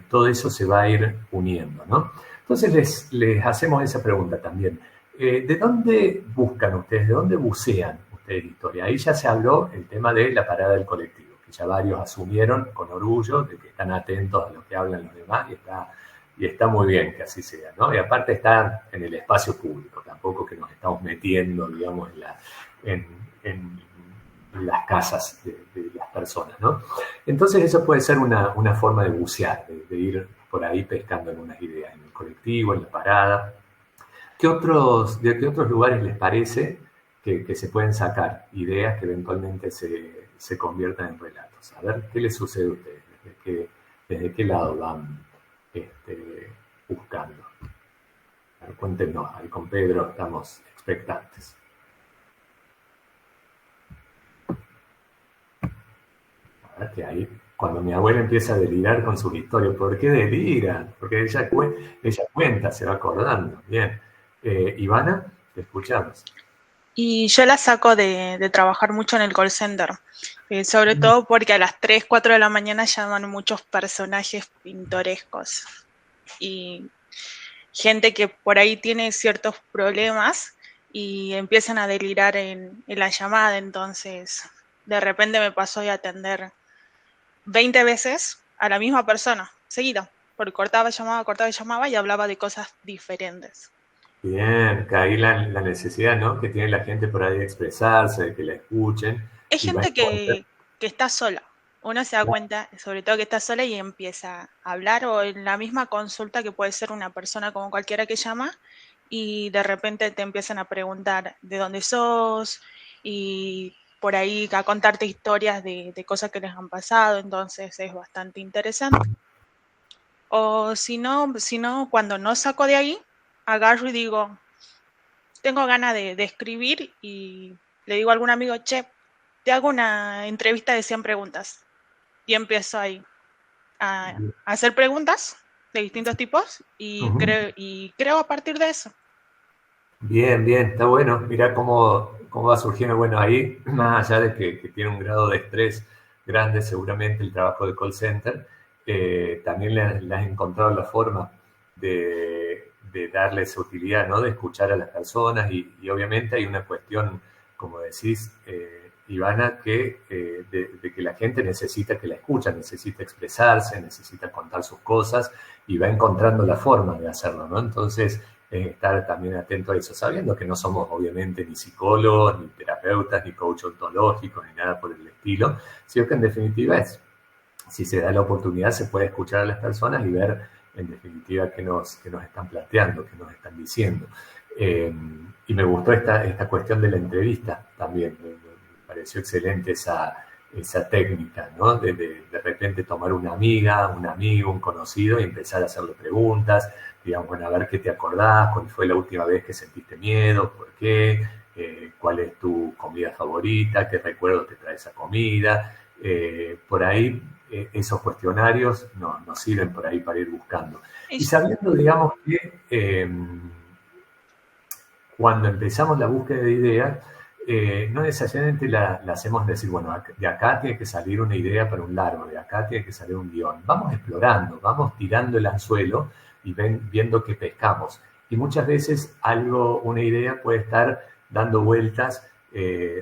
todo eso se va a ir uniendo, ¿no? Entonces les hacemos esa pregunta también. ¿De dónde buscan ustedes, de dónde bucean ustedes historia? Ahí ya se habló el tema de la parada del colectivo, que ya varios asumieron con orgullo de que están atentos a lo que hablan los demás, y está muy bien que así sea, ¿no? Y aparte está en el espacio público, tampoco que nos estamos metiendo, digamos, en las casas de las personas, ¿no? Entonces eso puede ser una forma de bucear, de ir por ahí pescando algunas ideas, en el colectivo, en la parada. ¿De qué otros lugares les parece que se pueden sacar ideas que eventualmente se conviertan en relatos? A ver, ¿qué les sucede a ustedes? ¿Desde qué lado van buscando? A ver, cuéntenos, ahí con Pedro estamos expectantes. A ver, que ahí, cuando mi abuela empieza a delirar con sus historias, ¿por qué delira? Porque ella cuenta, se va acordando. Bien. Ivana, te escuchamos. Y yo la saco de trabajar mucho en el call center, sobre todo porque a las 3, 4 de la mañana llaman muchos personajes pintorescos y gente que por ahí tiene ciertos problemas y empiezan a delirar en la llamada. Entonces, de repente me pasó de atender 20 veces a la misma persona, seguida, porque cortaba y llamaba y hablaba de cosas diferentes. Bien, que ahí la necesidad, ¿no?, que tiene la gente por ahí de expresarse, de que la escuchen. Es gente que está sola. Uno se da cuenta, sobre todo, que está sola y empieza a hablar, o en la misma consulta, que puede ser una persona como cualquiera que llama, y de repente te empiezan a preguntar de dónde sos, y por ahí a contarte historias de cosas que les han pasado. Entonces es bastante interesante. O si no, cuando no saco de ahí, agarro y digo, tengo ganas de escribir, y le digo a algún amigo, che, te hago una entrevista de 100 preguntas. Y empiezo ahí a hacer preguntas de distintos tipos y creo a partir de eso. Bien, está bueno. Mirá cómo va surgiendo. Bueno, ahí, más allá de que tiene un grado de estrés grande seguramente el trabajo de call center, también le has encontrado la forma de darle esa utilidad, ¿no?, de escuchar a las personas, y obviamente hay una cuestión, como decís, Ivana, de que la gente necesita que la escuchen, necesita expresarse, necesita contar sus cosas, y va encontrando la forma de hacerlo, ¿no? Entonces, estar también atento a eso, sabiendo que no somos obviamente ni psicólogos, ni terapeutas, ni coach ontológicos, ni nada por el estilo, sino que en definitiva si se da la oportunidad, se puede escuchar a las personas y ver en definitiva qué nos están planteando, qué nos están diciendo. Y me gustó esta cuestión de la entrevista también, me pareció excelente esa técnica, ¿no? De repente tomar una amiga, un amigo, un conocido, y empezar a hacerle preguntas, digamos, bueno, a ver qué te acordás, cuál fue la última vez que sentiste miedo, por qué, cuál es tu comida favorita, qué recuerdo te trae esa comida. Por ahí esos cuestionarios nos sirven por ahí para ir buscando. Y sabiendo, digamos, que cuando empezamos la búsqueda de ideas, no necesariamente la hacemos decir, bueno, de acá tiene que salir una idea para un largo, de acá tiene que salir un guión. Vamos explorando, vamos tirando el anzuelo y viendo qué pescamos. Y muchas veces una idea puede estar dando vueltas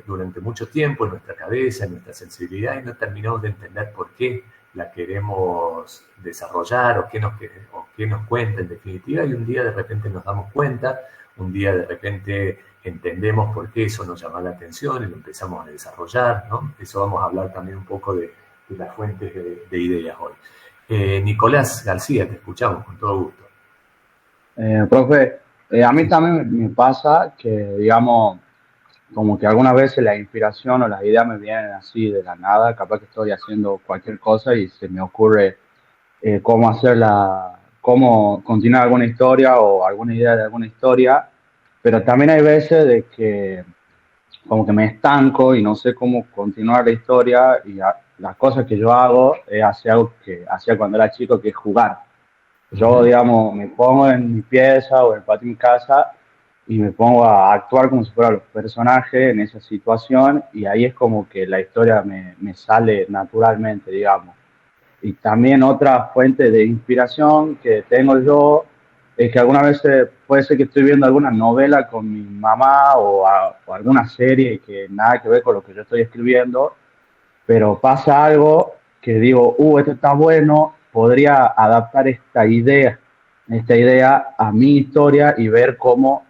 durante mucho tiempo en nuestra cabeza, en nuestra sensibilidad, y no terminamos de entender por qué la queremos desarrollar o qué nos cuenta en definitiva, y un día de repente nos damos cuenta, un día de repente entendemos por qué eso nos llama la atención y lo empezamos a desarrollar, ¿no? Eso vamos a hablar también un poco de las fuentes de ideas hoy. Nicolás García, te escuchamos con todo gusto. Profe, a mí también me pasa que, digamos, como que algunas veces la inspiración o las ideas me vienen así de la nada, capaz que estoy haciendo cualquier cosa y se me ocurre cómo continuar alguna historia o alguna idea de alguna historia, pero también hay veces de que como que me estanco y no sé cómo continuar la historia y las cosas que yo hago es hacer algo que hacía cuando era chico, que es jugar. Yo, digamos, me pongo en mi pieza o en el patio de mi casa y me pongo a actuar como si fueran los personajes en esa situación y ahí es como que la historia me sale naturalmente, digamos. Y también otra fuente de inspiración que tengo yo es que algunas veces puede ser que estoy viendo alguna novela con mi mamá o alguna serie que nada que ver con lo que yo estoy escribiendo, pero pasa algo que digo, esto está bueno, podría adaptar esta idea a mi historia y ver cómo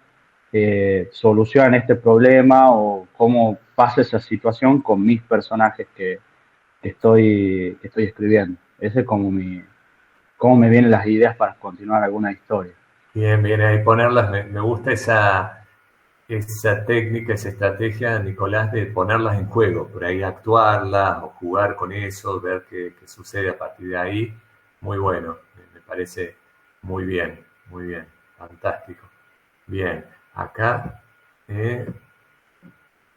solucionan este problema o cómo pasa esa situación con mis personajes que estoy escribiendo. Ese es como cómo me vienen las ideas para continuar alguna historia. Bien, ahí ponerlas, me gusta esa técnica, esa estrategia, Nicolás, de ponerlas en juego, por ahí actuarlas o jugar con eso, ver qué sucede a partir de ahí. Muy bueno, me parece muy bien, fantástico. Bien, acá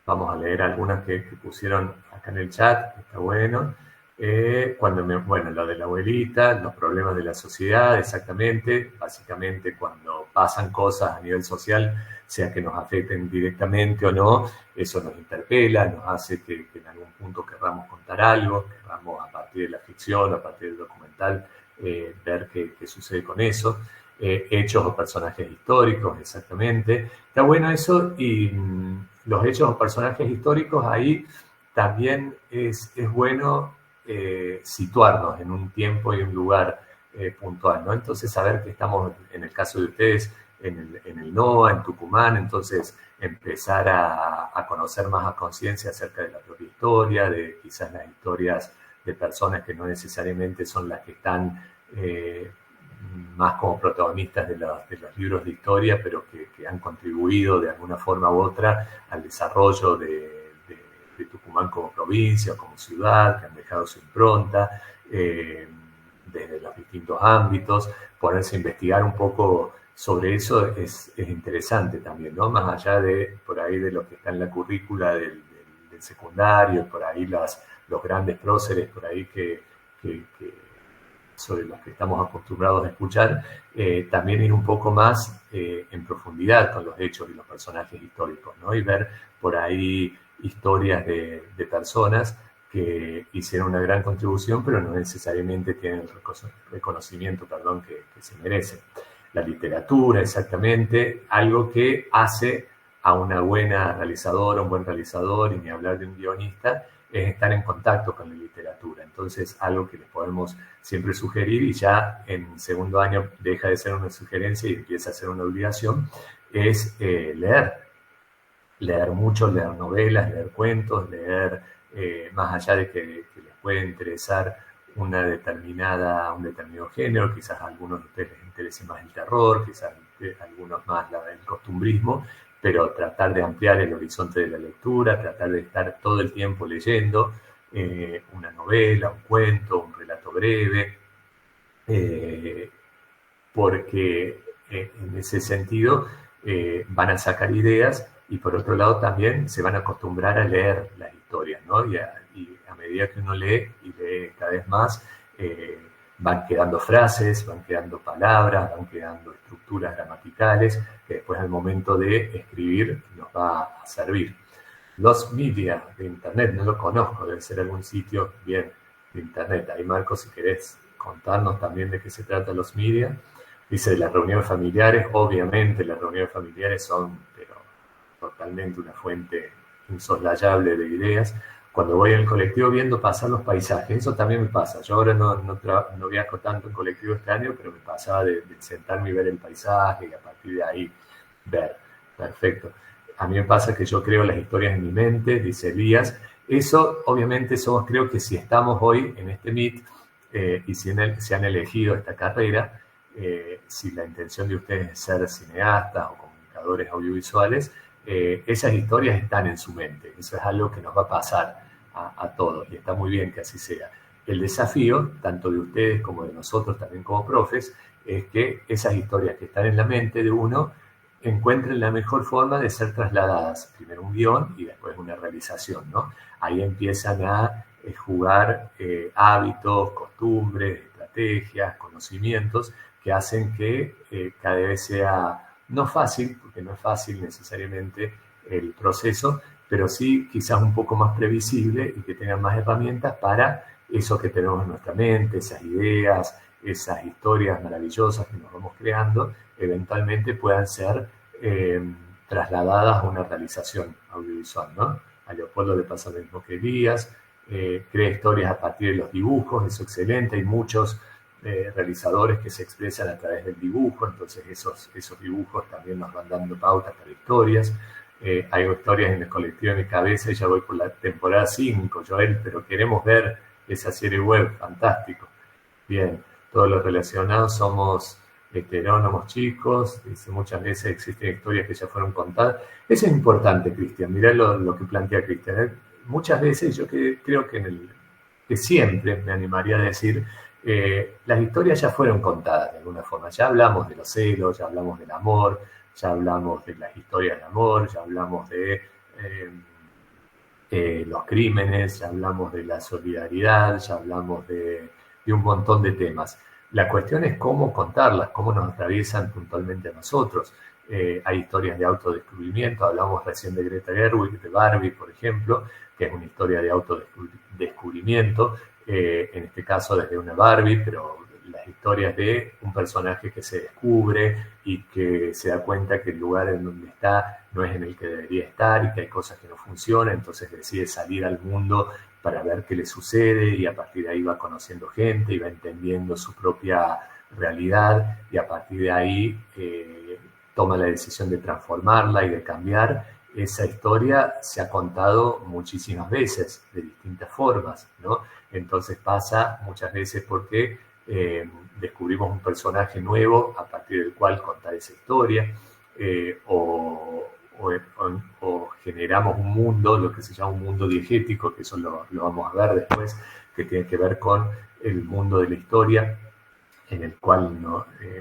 vamos a leer algunas que pusieron acá en el chat, está bueno. Lo de la abuelita, los problemas de la sociedad, exactamente, básicamente cuando pasan cosas a nivel social, sea que nos afecten directamente o no, eso nos interpela, nos hace que en algún punto querramos contar algo, querramos a partir de la ficción, a partir del documental, ver qué sucede con eso. Hechos o personajes históricos, exactamente. Está bueno eso, y los hechos o personajes históricos ahí también es bueno situarnos en un tiempo y un lugar puntual, ¿no? Entonces saber que estamos, en el caso de ustedes, en el NOA, en Tucumán, entonces empezar a conocer más a conciencia acerca de la propia historia, de quizás las historias de personas que no necesariamente son las que están más como protagonistas de los libros de historia, pero que han contribuido de alguna forma u otra al desarrollo de Tucumán como provincia o como ciudad, que han dejado su impronta desde los distintos ámbitos. Ponerse a investigar un poco sobre eso es interesante también, ¿no? Más allá de por ahí de lo que está en la currícula del secundario, por ahí los grandes próceres por ahí que sobre los que estamos acostumbrados a escuchar, también ir un poco más en profundidad con los hechos y los personajes históricos, ¿no? Y ver por ahí historias de personas que hicieron una gran contribución, pero no necesariamente tienen el reconocimiento que se merecen. La literatura, exactamente, algo que hace a una buena realizadora, un buen realizador, y ni hablar de un guionista, es estar en contacto con la literatura. Entonces, algo que les podemos siempre sugerir, y ya en segundo año deja de ser una sugerencia y empieza a ser una obligación, es leer. Leer mucho, leer novelas, leer cuentos, leer, más allá de que les puede interesar un determinado género, quizás a algunos de ustedes les interese más el terror, quizás a algunos más el costumbrismo, pero tratar de ampliar el horizonte de la lectura, tratar de estar todo el tiempo leyendo una novela, un cuento, un relato breve, porque en ese sentido van a sacar ideas, y por otro lado también se van a acostumbrar a leer las historias, ¿no? Y a medida que uno lee y lee cada vez más, van quedando frases, van quedando palabras, van quedando estructuras gramaticales que después al momento de escribir nos va a servir. Los media de Internet, no lo conozco, debe ser algún sitio bien de Internet. Ahí, Marco, si querés contarnos también de qué se trata los media. Dice de las reuniones familiares. Obviamente las reuniones familiares son totalmente una fuente insoslayable de ideas. cuando voy en el colectivo viendo pasar los paisajes. Eso también me pasa. Yo ahora no viajo tanto en colectivo este año, pero me pasaba de sentarme y ver el paisaje y a partir de ahí ver. Perfecto. A mí me pasa que yo creo las historias en mi mente, dice Elías. Eso, obviamente, creo que si estamos hoy en este Meet y si han elegido esta carrera, si la intención de ustedes es ser cineastas o comunicadores audiovisuales, esas historias están en su mente. Eso es algo que nos va a pasar a todos y está muy bien que así sea. El desafío, tanto de ustedes como de nosotros también como profes, es que esas historias que están en la mente de uno encuentren la mejor forma de ser trasladadas. Primero un guión y después una realización, ¿no? Ahí empiezan a jugar hábitos, costumbres, estrategias, conocimientos que hacen que cada vez sea no fácil, porque no es fácil necesariamente el proceso, pero sí quizás un poco más previsible y que tengan más herramientas para eso que tenemos en nuestra mente, esas ideas, esas historias maravillosas que nos vamos creando, eventualmente puedan ser trasladadas a una realización audiovisual, ¿no? A Leopoldo le pasa lo mismo que Elías, crea historias a partir de los dibujos, eso es excelente, hay muchos realizadores que se expresan a través del dibujo, entonces esos dibujos también nos van dando pautas para historias. Hay historias en el colectivo de mi cabeza y ya voy por la temporada 5, Joel, pero queremos ver esa serie web, fantástico. Bien, todos los relacionados somos heterónomos chicos, dice, muchas veces existen historias que ya fueron contadas. Eso es importante, Cristian, mirá lo que plantea Cristian. Muchas veces yo creo que siempre me animaría a decir, las historias ya fueron contadas de alguna forma. Ya hablamos de los celos, ya hablamos del amor, ya hablamos de las historias de amor, ya hablamos de los crímenes, ya hablamos de la solidaridad, ya hablamos de un montón de temas. La cuestión es cómo contarlas, cómo nos atraviesan puntualmente a nosotros. Hay historias de autodescubrimiento, hablamos recién de Greta Gerwig, de Barbie, por ejemplo, que es una historia de autodescubrimiento, en este caso desde una Barbie, pero las historias de un personaje que se descubre y que se da cuenta que el lugar en donde está no es en el que debería estar y que hay cosas que no funcionan, entonces decide salir al mundo para ver qué le sucede y a partir de ahí va conociendo gente y va entendiendo su propia realidad y a partir de ahí toma la decisión de transformarla y de cambiar. Esa historia se ha contado muchísimas veces, de distintas formas, ¿no? Entonces pasa muchas veces porque descubrimos un personaje nuevo a partir del cual contar esa historia, o generamos un mundo, lo que se llama un mundo diegético, que eso lo vamos a ver después, que tiene que ver con el mundo de la historia en el cual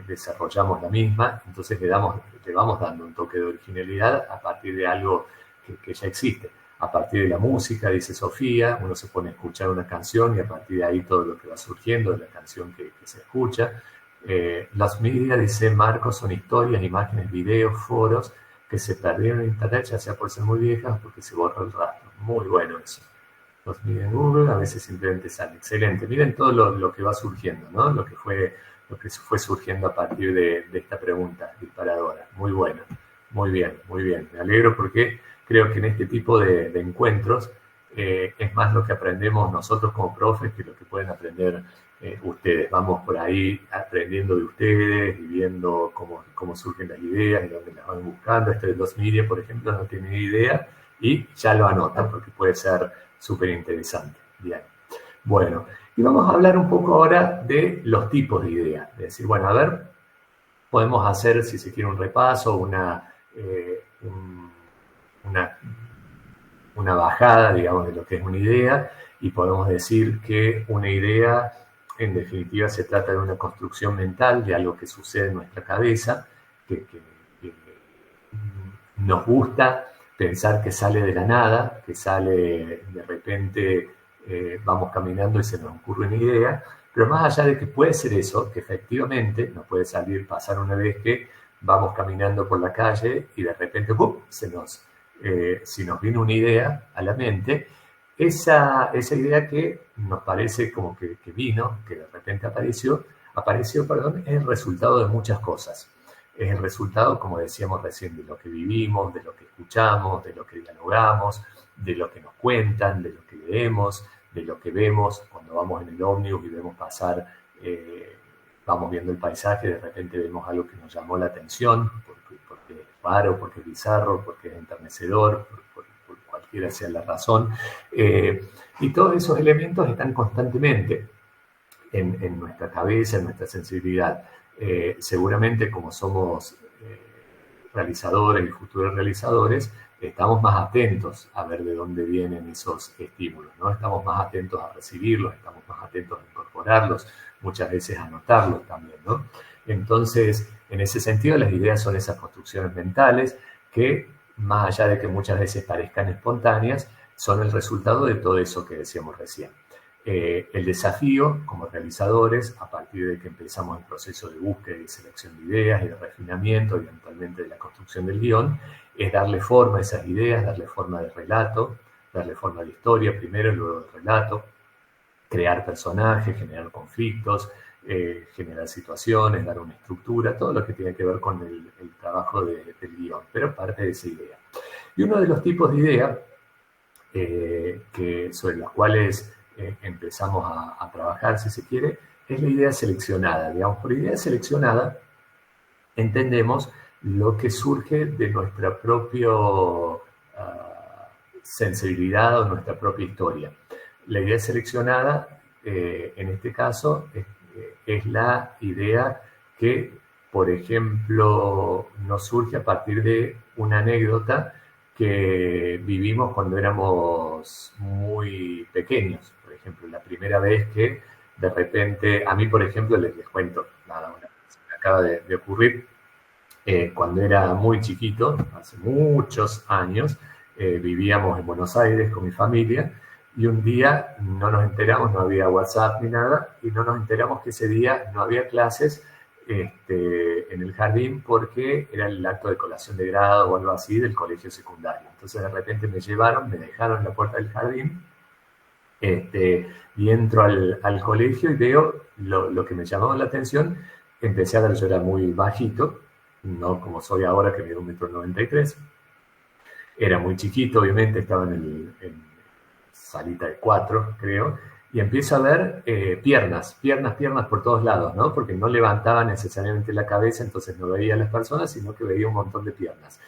desarrollamos la misma, entonces le vamos dando un toque de originalidad a partir de algo que ya existe. A partir de la música, dice Sofía, uno se pone a escuchar una canción y a partir de ahí todo lo que va surgiendo de la canción que se escucha. Las medias, dice Marcos, son historias, imágenes, videos, foros que se perdieron en internet, ya sea por ser muy viejas o porque se borra el rastro. Muy bueno eso. Los miden en Google, a veces simplemente sale. Excelente. Miren todo lo que va surgiendo, ¿no? Lo que fue surgiendo a partir de esta pregunta disparadora. Muy bueno. Muy bien, muy bien. Me alegro porque creo que en este tipo de encuentros es más lo que aprendemos nosotros como profes que lo que pueden aprender ustedes. Vamos por ahí aprendiendo de ustedes y viendo cómo surgen las ideas y dónde las van buscando. De los media, por ejemplo, no tiene ni idea y ya lo anotan porque puede ser súper interesante. Bien. Bueno, y vamos a hablar un poco ahora de los tipos de ideas. Es decir, bueno, a ver, podemos hacer, si se quiere, un repaso, una bajada, digamos, de lo que es una idea, y podemos decir que una idea, en definitiva, se trata de una construcción mental de algo que sucede en nuestra cabeza, que nos gusta pensar que sale de la nada, que sale de repente, vamos caminando y se nos ocurre una idea, pero más allá de que puede ser eso, que efectivamente nos puede pasar una vez que vamos caminando por la calle y de repente, ¡pum!, si nos viene una idea a la mente, esa idea que nos parece como que vino, que de repente apareció, es el resultado de muchas cosas. Es el resultado, como decíamos recién, de lo que vivimos, de lo que escuchamos, de lo que dialogamos, de lo que nos cuentan, de lo que leemos, de lo que vemos cuando vamos en el ómnibus y vemos pasar, vamos viendo el paisaje, de repente vemos algo que nos llamó la atención, porque es raro, porque es bizarro, porque es enternecedor, por cualquiera sea la razón. Y todos esos elementos están constantemente en nuestra cabeza, en nuestra sensibilidad. Seguramente como somos realizadores y futuros realizadores, estamos más atentos a ver de dónde vienen esos estímulos, ¿no? Estamos más atentos a recibirlos, estamos más atentos a incorporarlos, muchas veces a notarlos también, ¿no? Entonces, en ese sentido, las ideas son esas construcciones mentales que, más allá de que muchas veces parezcan espontáneas, son el resultado de todo eso que decíamos recién. El desafío como realizadores, a partir de que empezamos el proceso de búsqueda y de selección de ideas y de refinamiento, y eventualmente de la construcción del guión, es darle forma a esas ideas, darle forma de relato, darle forma de historia primero y luego de relato, crear personajes, generar conflictos, generar situaciones, dar una estructura, todo lo que tiene que ver con el trabajo del guión, pero parte de esa idea. Y uno de los tipos de idea sobre los cuales empezamos a trabajar, si se quiere, es la idea seleccionada. Digamos, por idea seleccionada entendemos lo que surge de nuestra propia sensibilidad o nuestra propia historia. La idea seleccionada, en este caso, es la idea que, por ejemplo, nos surge a partir de una anécdota que vivimos cuando éramos muy pequeños. Por ejemplo, la primera vez que de repente, a mí, por ejemplo, les cuento, nada, se me acaba de ocurrir, cuando era muy chiquito, hace muchos años, vivíamos en Buenos Aires con mi familia, y un día no nos enteramos, no había WhatsApp ni nada, y no nos enteramos que ese día no había clases en el jardín porque era el acto de colación de grado o algo así del colegio secundario. Entonces de repente me llevaron, me dejaron en la puerta del jardín, y entro al colegio y veo lo que me llamó la atención. Empecé a ver, yo era muy bajito, no como soy ahora que mido 1,93 m. Era muy chiquito, obviamente, estaba en salita de 4, creo, y empiezo a ver piernas por todos lados, ¿no? Porque no levantaba necesariamente la cabeza, entonces no veía a las personas, sino que veía un montón de piernas.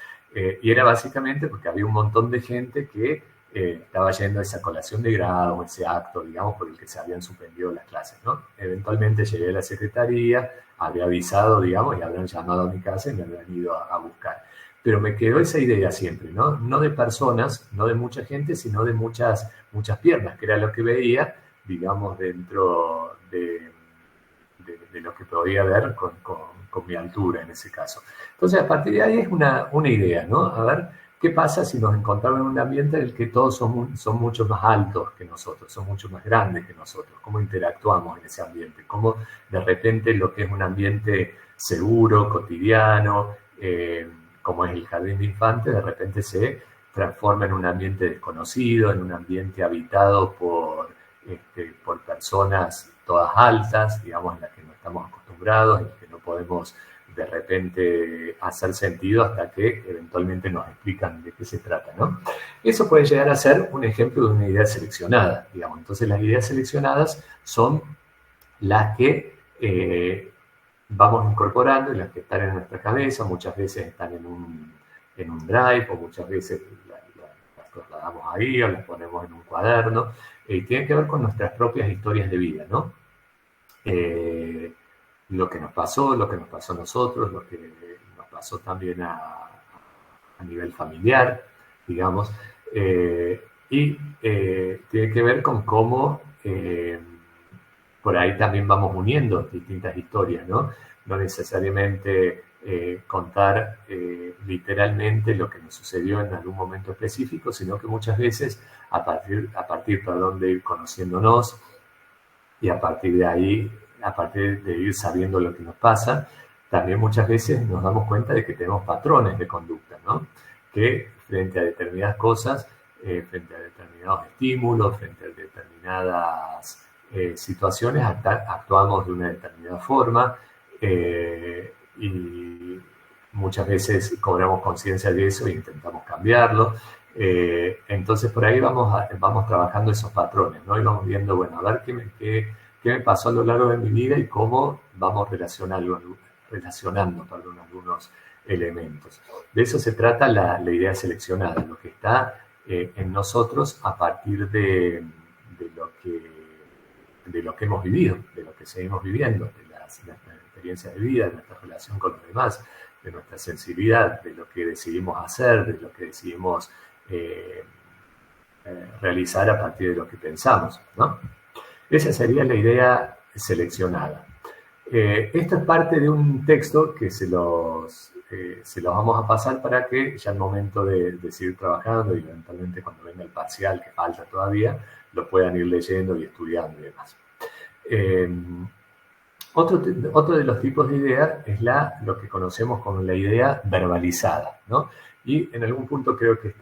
Y era básicamente porque había un montón de gente que estaba yendo a esa colación de grado, ese acto, digamos, por el que se habían suspendido las clases, ¿no? Eventualmente llegué a la secretaría, había avisado, digamos, y habían llamado a mi casa y me habían ido a buscar. Pero me quedó esa idea siempre, ¿no? No de personas, no de mucha gente, sino de muchas piernas, que era lo que veía, digamos, dentro de lo que podía ver con mi altura en ese caso. Entonces, a partir de ahí es una idea, ¿no? A ver, ¿qué pasa si nos encontramos en un ambiente en el que todos son mucho más altos que nosotros, son mucho más grandes que nosotros? ¿Cómo interactuamos en ese ambiente? ¿Cómo de repente lo que es un ambiente seguro, cotidiano, como es el jardín de infantes, de repente se transforma en un ambiente desconocido, en un ambiente habitado por personas todas altas, digamos, en las que no estamos acostumbrados, en las que no podemos de repente hacer sentido hasta que eventualmente nos explican de qué se trata, ¿no? Eso puede llegar a ser un ejemplo de una idea seleccionada, digamos. Entonces las ideas seleccionadas son las que vamos incorporando y las que están en nuestra cabeza, muchas veces están en un drive o muchas veces las trasladamos ahí o las ponemos en un cuaderno, y tienen que ver con nuestras propias historias de vida, ¿no? Lo que nos pasó a nosotros, lo que nos pasó también a nivel familiar, digamos, y tiene que ver con cómo por ahí también vamos uniendo distintas historias, ¿no? No necesariamente contar literalmente lo que nos sucedió en algún momento específico, sino que muchas veces a partir de ir conociéndonos y a partir de ahí, a partir de ir sabiendo lo que nos pasa, también muchas veces nos damos cuenta de que tenemos patrones de conducta, ¿no? Que frente a determinadas cosas, frente a determinados estímulos, frente a determinadas situaciones, actuamos de una determinada forma, y muchas veces cobramos conciencia de eso e intentamos cambiarlo. Entonces por ahí vamos trabajando esos patrones, ¿no? Y vamos viendo, bueno, a ver qué me pasó a lo largo de mi vida y cómo vamos relacionando algunos elementos. De eso se trata la idea seleccionada, lo que está en nosotros a partir de lo que hemos vivido, de lo que seguimos viviendo, de las experiencias de vida, de nuestra relación con los demás, de nuestra sensibilidad, de lo que decidimos hacer, de lo que decidimos realizar a partir de lo que pensamos, ¿no? Esa sería la idea seleccionada. Esto es parte de un texto que se los vamos a pasar para que ya al momento de seguir trabajando y eventualmente cuando venga el parcial, que falta todavía, lo puedan ir leyendo y estudiando y demás. Otro de los tipos de idea es lo que conocemos como la idea verbalizada, ¿no? Y en algún punto creo que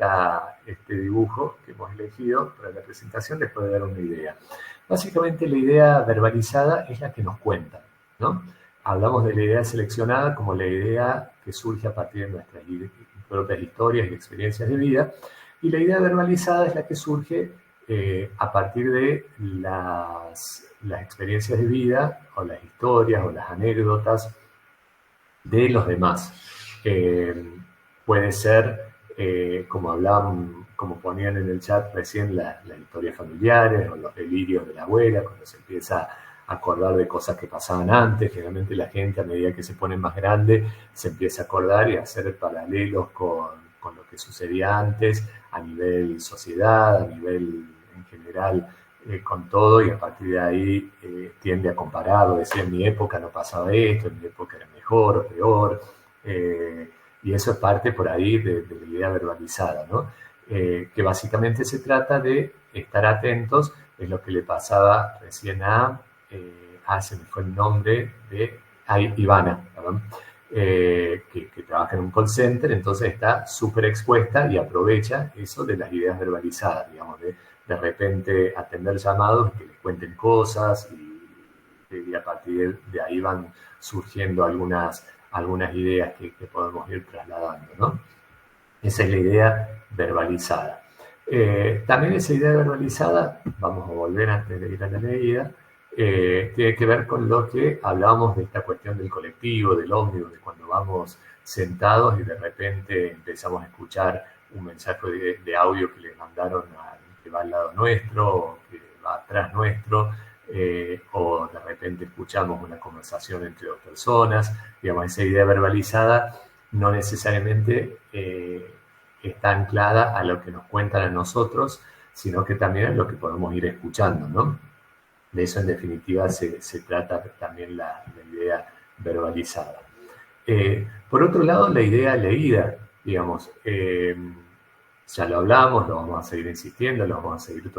este dibujo que hemos elegido para la presentación les puede dar una idea. Básicamente la idea verbalizada es la que nos cuenta, ¿no? Hablamos de la idea seleccionada como la idea que surge a partir de nuestras propias historias y experiencias de vida, y la idea verbalizada es la que surge a partir de las experiencias de vida o las historias o las anécdotas de los demás. Puede ser, como ponían en el chat recién, las historias familiares o los delirios de la abuela, cuando se empieza a acordar de cosas que pasaban antes. Generalmente la gente, a medida que se pone más grande, se empieza a acordar y a hacer paralelos con lo que sucedía antes a nivel sociedad, a nivel en general, con todo, y a partir de ahí tiende a compararlo, decir, en mi época no pasaba esto, en mi época era mejor o peor. Y eso es parte por ahí de la idea verbalizada, ¿no? Que básicamente se trata de estar atentos, es lo que le pasaba recién se me fue el nombre de Ivana, perdón, que trabaja en un call center, entonces está súper expuesta y aprovecha eso de las ideas verbalizadas, digamos, de repente atender llamados, que les cuenten cosas y a partir de ahí van surgiendo algunas ideas que podemos ir trasladando, ¿no? Esa es la idea verbalizada. También esa idea verbalizada, vamos a volver antes de ir a la leída, tiene que ver con lo que hablábamos de esta cuestión del colectivo, del ómnibus, de cuando vamos sentados y de repente empezamos a escuchar un mensaje de audio que le mandaron que va al lado nuestro o que va atrás nuestro, o de repente escuchamos una conversación entre dos personas. Digamos, esa idea verbalizada no necesariamente está anclada a lo que nos cuentan a nosotros, sino que también a lo que podemos ir escuchando, ¿no? De eso, en definitiva, se trata también la idea verbalizada. Por otro lado, la idea leída, digamos, ya lo hablamos, lo vamos a seguir insistiendo, lo vamos a seguir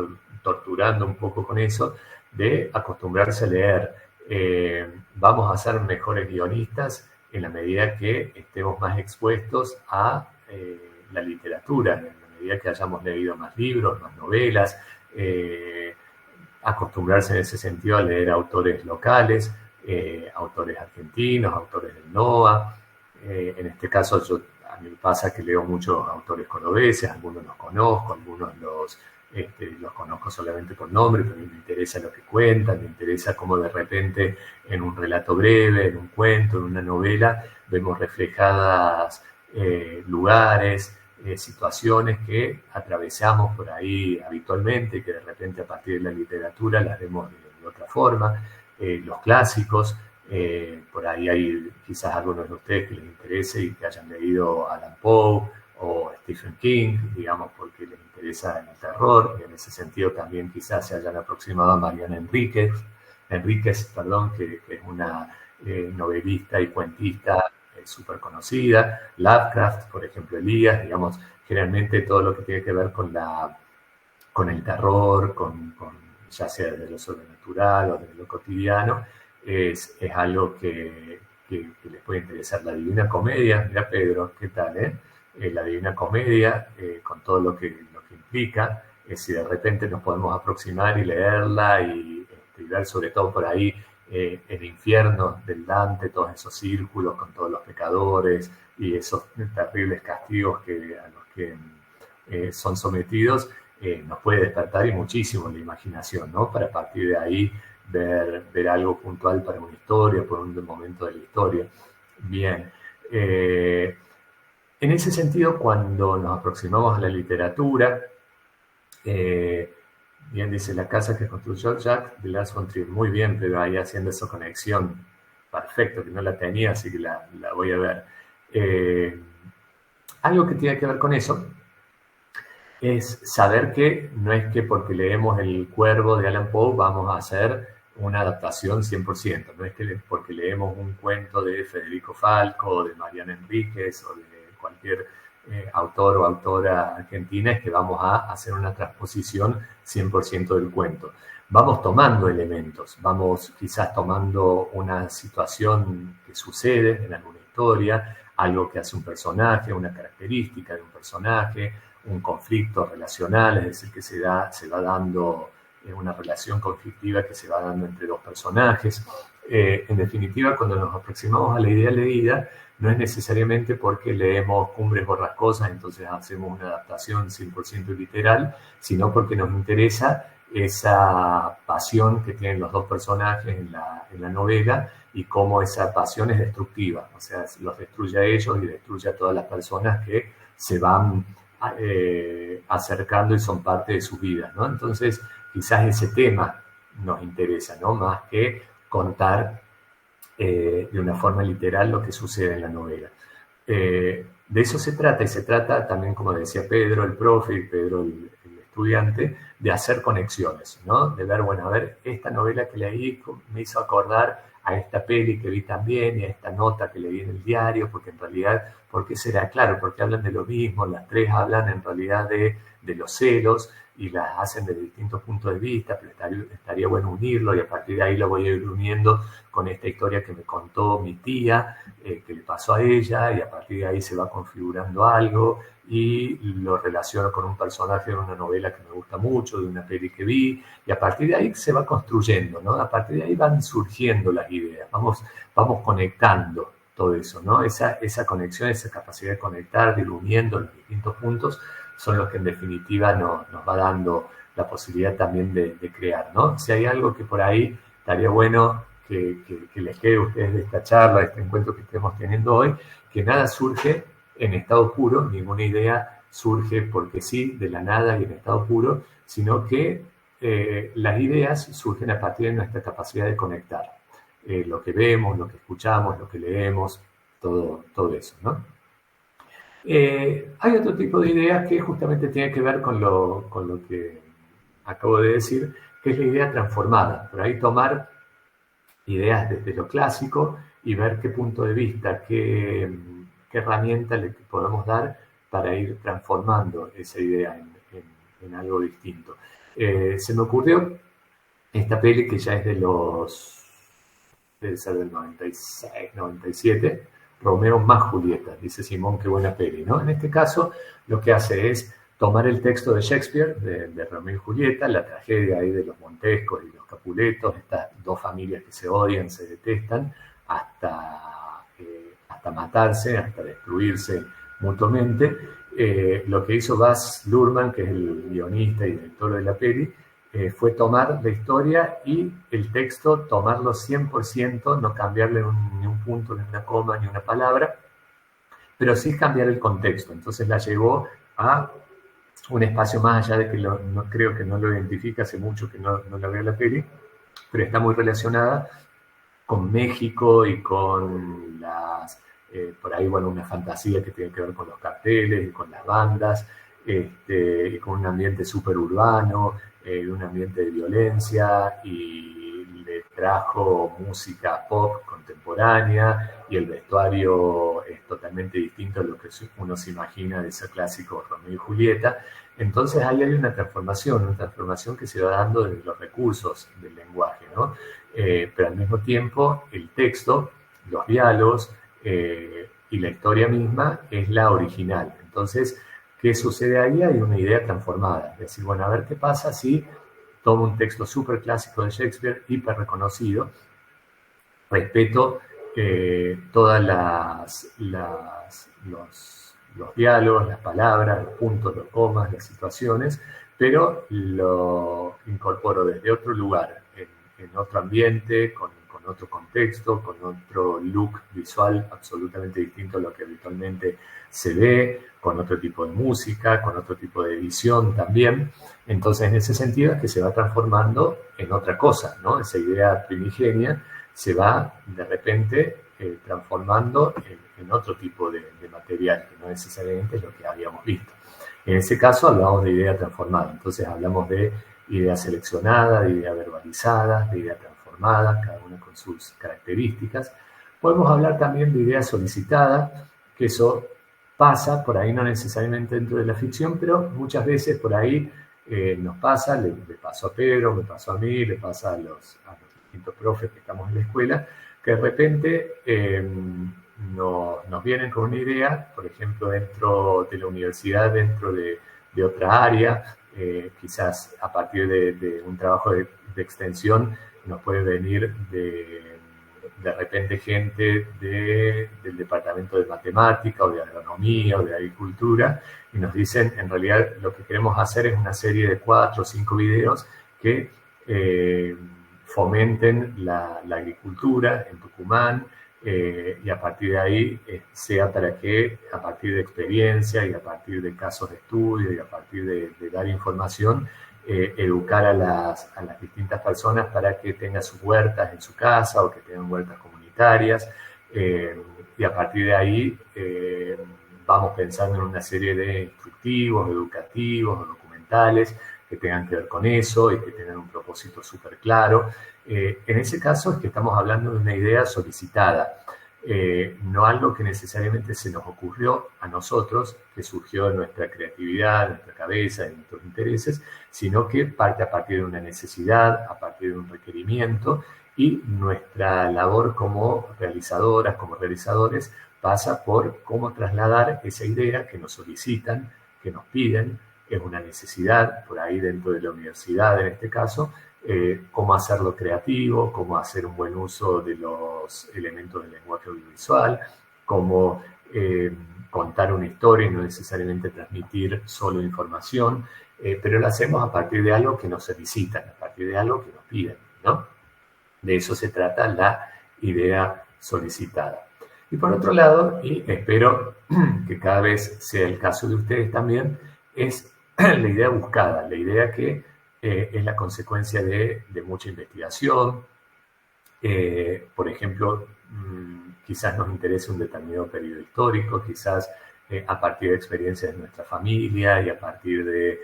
torturando un poco con eso, de acostumbrarse a leer. Vamos a ser mejores guionistas en la medida que estemos más expuestos a la literatura, en la medida que hayamos leído más libros, más novelas, acostumbrarse en ese sentido a leer autores locales, autores argentinos, autores del NOA. En este caso a mí me pasa que leo muchos autores cordobeses, algunos los conozco, algunos los conozco solamente por nombre, pero me interesa lo que cuentan, me interesa cómo de repente en un relato breve, en un cuento, en una novela, vemos reflejadas lugares, situaciones que atravesamos por ahí habitualmente, que de repente a partir de la literatura las vemos de otra forma. Los clásicos, por ahí hay quizás algunos de ustedes que les interese y que hayan leído Allan Poe o Stephen King, digamos, porque les interesa el terror, y en ese sentido también quizás se hayan aproximado a Mariana Enríquez, que es una novelista y cuentista súper conocida. Lovecraft, por ejemplo, Elías, digamos, generalmente todo lo que tiene que ver con el terror, ya sea de lo sobrenatural o de lo cotidiano, es algo que les puede interesar. La Divina Comedia, mira Pedro, ¿qué tal? La Divina Comedia, con todo lo que implica, si de repente nos podemos aproximar y leerla y ver sobre todo por ahí el infierno del Dante, todos esos círculos con todos los pecadores y esos terribles castigos a son sometidos, nos puede despertar y muchísimo la imaginación, ¿no? Para a partir de ahí ver algo puntual para una historia, por un momento de la historia. Bien. En ese sentido, cuando nos aproximamos a la literatura, bien dice La casa que construyó Jacques de Lars von Trier. Muy bien, pero ahí haciendo esa conexión. Perfecto, que no la tenía, así que la voy a ver. Algo que tiene que ver con eso es saber que no es que porque leemos El Cuervo de Allan Poe vamos a hacer una adaptación 100%. No es que porque leemos un cuento de Federico Falco o de Mariana Enríquez o de cualquier autor o autora argentina es que vamos a hacer una transposición 100% del cuento. Vamos tomando elementos, vamos quizás tomando una situación que sucede en alguna historia, algo que hace un personaje, una característica de un personaje, un conflicto relacional, es decir, que se va dando una relación conflictiva que se va dando entre dos personajes. En definitiva, cuando nos aproximamos a la idea leída, no es necesariamente porque leemos Cumbres Borrascosas, entonces hacemos una adaptación 100% literal, sino porque nos interesa esa pasión que tienen los dos personajes en la novela y cómo esa pasión es destructiva, o sea, los destruye a ellos y destruye a todas las personas que se van acercando y son parte de sus vidas, ¿no? Entonces, quizás ese tema nos interesa, ¿no? Más que contar de una forma literal lo que sucede en la novela. De eso se trata, y se trata también, como decía Pedro, el profe, y Pedro, el estudiante, de hacer conexiones, ¿no? De ver, bueno, a ver, esta novela que leí me hizo acordar a esta peli que vi también y a esta nota que leí en el diario, porque en realidad, ¿por qué será? Claro, porque hablan de lo mismo, las tres hablan en realidad de los celos y las hacen desde distintos puntos de vista, pero estaría bueno unirlo y a partir de ahí lo voy a ir uniendo con esta historia que me contó mi tía, que le pasó a ella, y a partir de ahí se va configurando algo y lo relaciono con un personaje de una novela que me gusta mucho, de una peli que vi, y a partir de ahí se va construyendo, ¿no? A partir de ahí van surgiendo las ideas, vamos conectando todo eso, ¿no? Esa conexión, esa capacidad de conectar, de ir uniendo los distintos puntos, son los que en definitiva nos va dando la posibilidad también de crear, ¿no? Si hay algo que por ahí estaría bueno que les quede a ustedes de esta charla, de este encuentro que estemos teniendo hoy, que nada surge en estado puro, ninguna idea surge porque sí, de la nada y en estado puro, sino que las ideas surgen a partir de nuestra capacidad de conectar. Lo que vemos, lo que escuchamos, lo que leemos, todo eso, ¿no? Hay otro tipo de ideas que justamente tiene que ver con lo que acabo de decir, que es la idea transformada. Por ahí tomar ideas desde lo clásico y ver qué punto de vista, qué herramienta le podemos dar para ir transformando esa idea en algo distinto. Se me ocurrió esta peli que ya es debe ser del 96, 97, Romeo más Julieta, dice Simón, qué buena peli, ¿no? En este caso, lo que hace es tomar el texto de Shakespeare, de Romeo y Julieta, la tragedia ahí de los Montescos y los Capuletos, estas dos familias que se odian, se detestan, hasta matarse, hasta destruirse mutuamente. Lo que hizo Baz Luhrmann, que es el guionista y director de la peli, fue tomar la historia y el texto, tomarlo 100%, no cambiarle ni un punto, ni una coma, ni una palabra, pero sí cambiar el contexto. Entonces la llevó a un espacio más allá de que no creo que no lo identifica, hace mucho que no la veo la peli, pero está muy relacionada con México y con por ahí, bueno, una fantasía que tiene que ver con los carteles y con las bandas, y con un ambiente súper urbano, un ambiente de violencia, y le trajo música pop contemporánea, y el vestuario es totalmente distinto a lo que uno se imagina de ese clásico Romeo y Julieta. Entonces ahí hay una transformación que se va dando desde los recursos del lenguaje, ¿no? Pero al mismo tiempo el texto, los diálogos y la historia misma es la original. Entonces, ¿qué sucede ahí? Hay una idea transformada. Es decir, bueno, a ver qué pasa si tomo un texto súper clásico de Shakespeare, hiper reconocido, respeto todas los diálogos, las palabras, los puntos, los comas, las situaciones, pero lo incorporo desde otro lugar, en otro ambiente, con otro contexto, con otro look visual absolutamente distinto a lo que habitualmente se ve, con otro tipo de música, con otro tipo de edición también. Entonces, en ese sentido es que se va transformando en otra cosa, ¿no? Esa idea primigenia se va de repente transformando en otro tipo de material, que no necesariamente es lo que habíamos visto. En ese caso hablamos de idea transformada, entonces hablamos de idea seleccionada, de idea verbalizada, de idea transformada, cada una con sus características. Podemos hablar también de idea solicitada, que eso pasa por ahí no necesariamente dentro de la ficción, pero muchas veces por ahí nos pasa, le pasó a Pedro, me pasó a mí, le pasa a los distintos profes que estamos en la escuela, que de repente nos vienen con una idea, por ejemplo, dentro de la universidad, dentro de otra área, quizás a partir de un trabajo de extensión, nos puede venir de repente gente del departamento de matemática o de agronomía o de agricultura y nos dicen, en realidad lo que queremos hacer es una serie de 4 o 5 videos que fomenten la agricultura en Tucumán y a partir de ahí sea para que a partir de experiencia y a partir de casos de estudio y a partir de dar información educar a las distintas personas para que tengan sus huertas en su casa o que tengan huertas comunitarias y a partir de ahí vamos pensando en una serie de instructivos, educativos o documentales que tengan que ver con eso y que tengan un propósito súper claro. En ese caso es que estamos hablando de una idea solicitada, no algo que necesariamente se nos ocurrió a nosotros, que surgió de nuestra creatividad, de nuestra cabeza, de nuestros intereses, sino que parte a partir de una necesidad, a partir de un requerimiento, y nuestra labor como realizadoras, como realizadores, pasa por cómo trasladar esa idea que nos solicitan, que nos piden, es una necesidad, por ahí dentro de la universidad en este caso, cómo hacerlo creativo, cómo hacer un buen uso de los elementos del lenguaje audiovisual, cómo contar una historia y no necesariamente transmitir solo información, pero lo hacemos a partir de algo que nos solicitan, a partir de algo que nos piden, ¿no? De eso se trata la idea solicitada. Y por otro lado, y espero que cada vez sea el caso de ustedes también, es la idea buscada, la idea que es la consecuencia de mucha investigación. Por ejemplo, quizás nos interese un determinado periodo histórico, quizás a partir de experiencias de nuestra familia y a partir de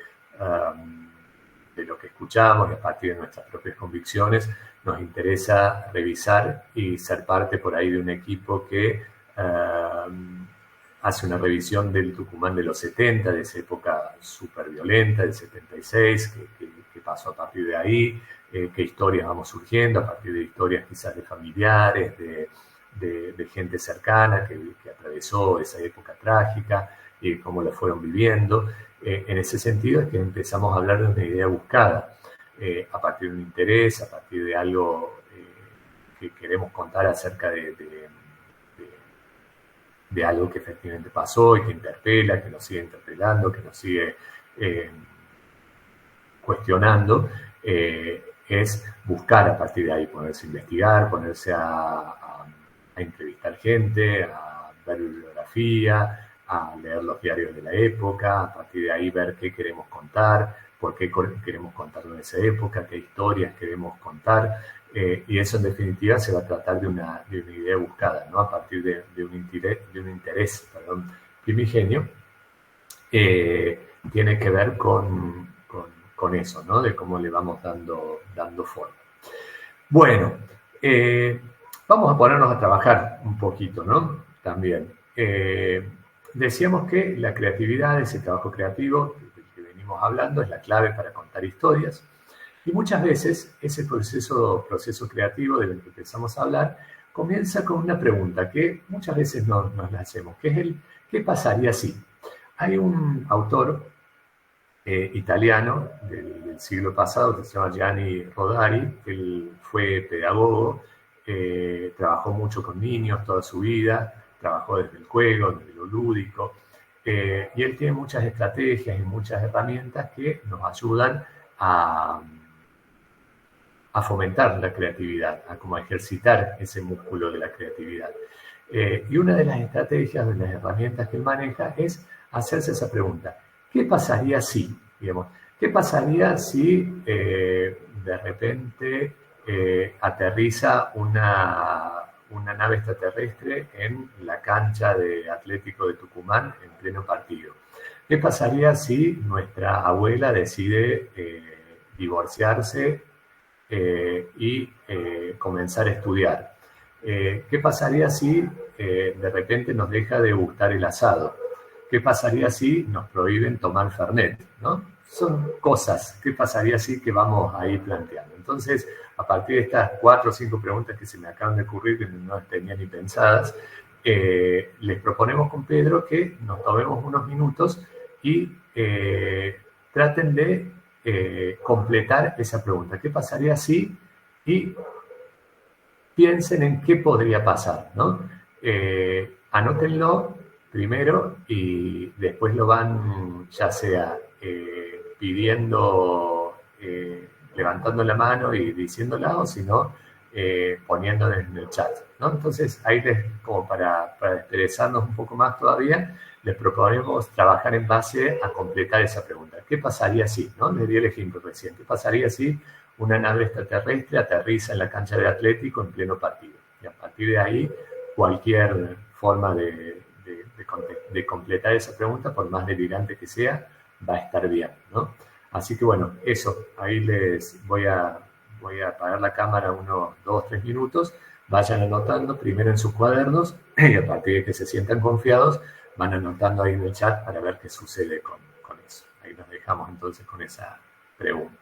lo que escuchamos y a partir de nuestras propias convicciones, nos interesa revisar y ser parte por ahí de un equipo que hace una revisión del Tucumán de los 70, de esa época súper violenta, del 76, que pasó a partir de ahí, qué historias vamos surgiendo, a partir de historias quizás de familiares, de gente cercana que atravesó esa época trágica y cómo la fueron viviendo. En ese sentido es que empezamos a hablar de una idea buscada, a partir de un interés, a partir de algo que queremos contar acerca de algo que efectivamente pasó y que interpela, que nos sigue interpelando, que nos sigue cuestionando, es buscar a partir de ahí, ponerse a investigar, ponerse a entrevistar gente, a ver bibliografía, a leer los diarios de la época, a partir de ahí ver qué queremos contar, por qué queremos contarlo en esa época, qué historias queremos contar, y eso en definitiva se va a tratar de una idea buscada, ¿no? A partir de un interés primigenio, tiene que ver con eso, ¿no? De cómo le vamos dando forma. Bueno, vamos a ponernos a trabajar un poquito, ¿no? También. Decíamos que la creatividad, ese trabajo creativo del que venimos hablando, es la clave para contar historias. Y muchas veces ese proceso creativo del que empezamos a hablar comienza con una pregunta que muchas veces nos la hacemos, que es ¿qué pasaría si? Hay un autor italiano del siglo pasado que se llama Gianni Rodari, que él fue pedagogo, trabajó mucho con niños toda su vida, trabajó desde el juego, desde lo lúdico, Y él tiene muchas estrategias y muchas herramientas que nos ayudan a fomentar la creatividad, a como ejercitar ese músculo de la creatividad. Y una de las estrategias, de las herramientas que él maneja es hacerse esa pregunta: ¿qué pasaría si? Digamos, ¿qué pasaría si de repente aterriza una nave extraterrestre en la cancha de Atlético de Tucumán en pleno partido? ¿Qué pasaría si nuestra abuela decide divorciarse y comenzar a estudiar? ¿Qué pasaría si de repente nos deja de gustar el asado? ¿Qué pasaría si nos prohíben tomar Fernet? ¿No? Son cosas. ¿Qué pasaría si que vamos a ir planteando? Entonces, a partir de estas 4 o 5 preguntas que se me acaban de ocurrir, que no tenía ni pensadas, les proponemos con Pedro que nos tomemos unos minutos y traten de completar esa pregunta. ¿Qué pasaría si? Y piensen en qué podría pasar, ¿no? Anótenlo primero y después lo van ya sea pidiendo, levantando la mano y diciéndola, o si no, poniéndola en el chat, ¿no? Entonces, ahí como para expresarnos un poco más todavía, les proponemos trabajar en base a completar esa pregunta. ¿Qué pasaría si? ¿No? Les di el ejemplo recién. ¿Qué pasaría si una nave extraterrestre aterriza en la cancha de Atlético en pleno partido? Y a partir de ahí, cualquier forma de completar esa pregunta, por más delirante que sea, va a estar bien, ¿no? Así que bueno, eso, ahí les voy a apagar la cámara unos 2 o 3 minutos, vayan anotando primero en sus cuadernos y a partir de que se sientan confiados, van anotando ahí en el chat para ver qué sucede con eso. Ahí nos dejamos entonces con esa pregunta.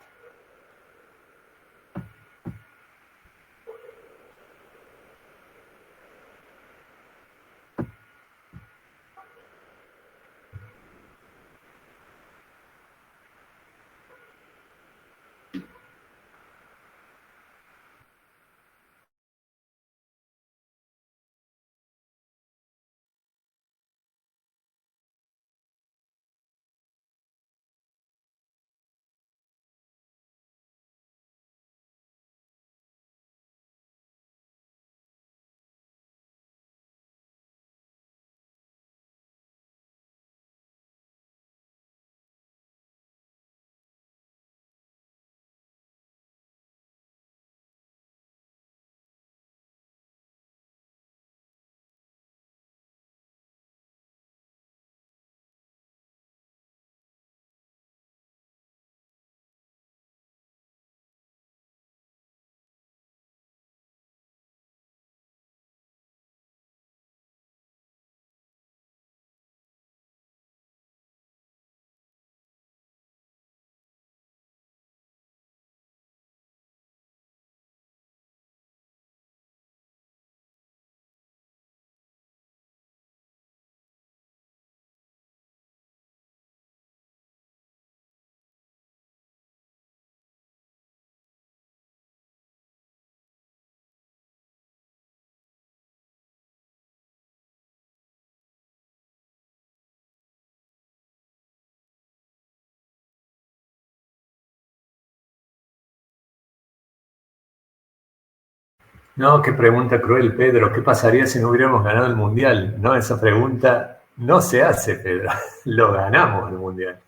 No, qué pregunta cruel, Pedro. ¿Qué pasaría si no hubiéramos ganado el Mundial? No, esa pregunta no se hace, Pedro. Lo ganamos el Mundial.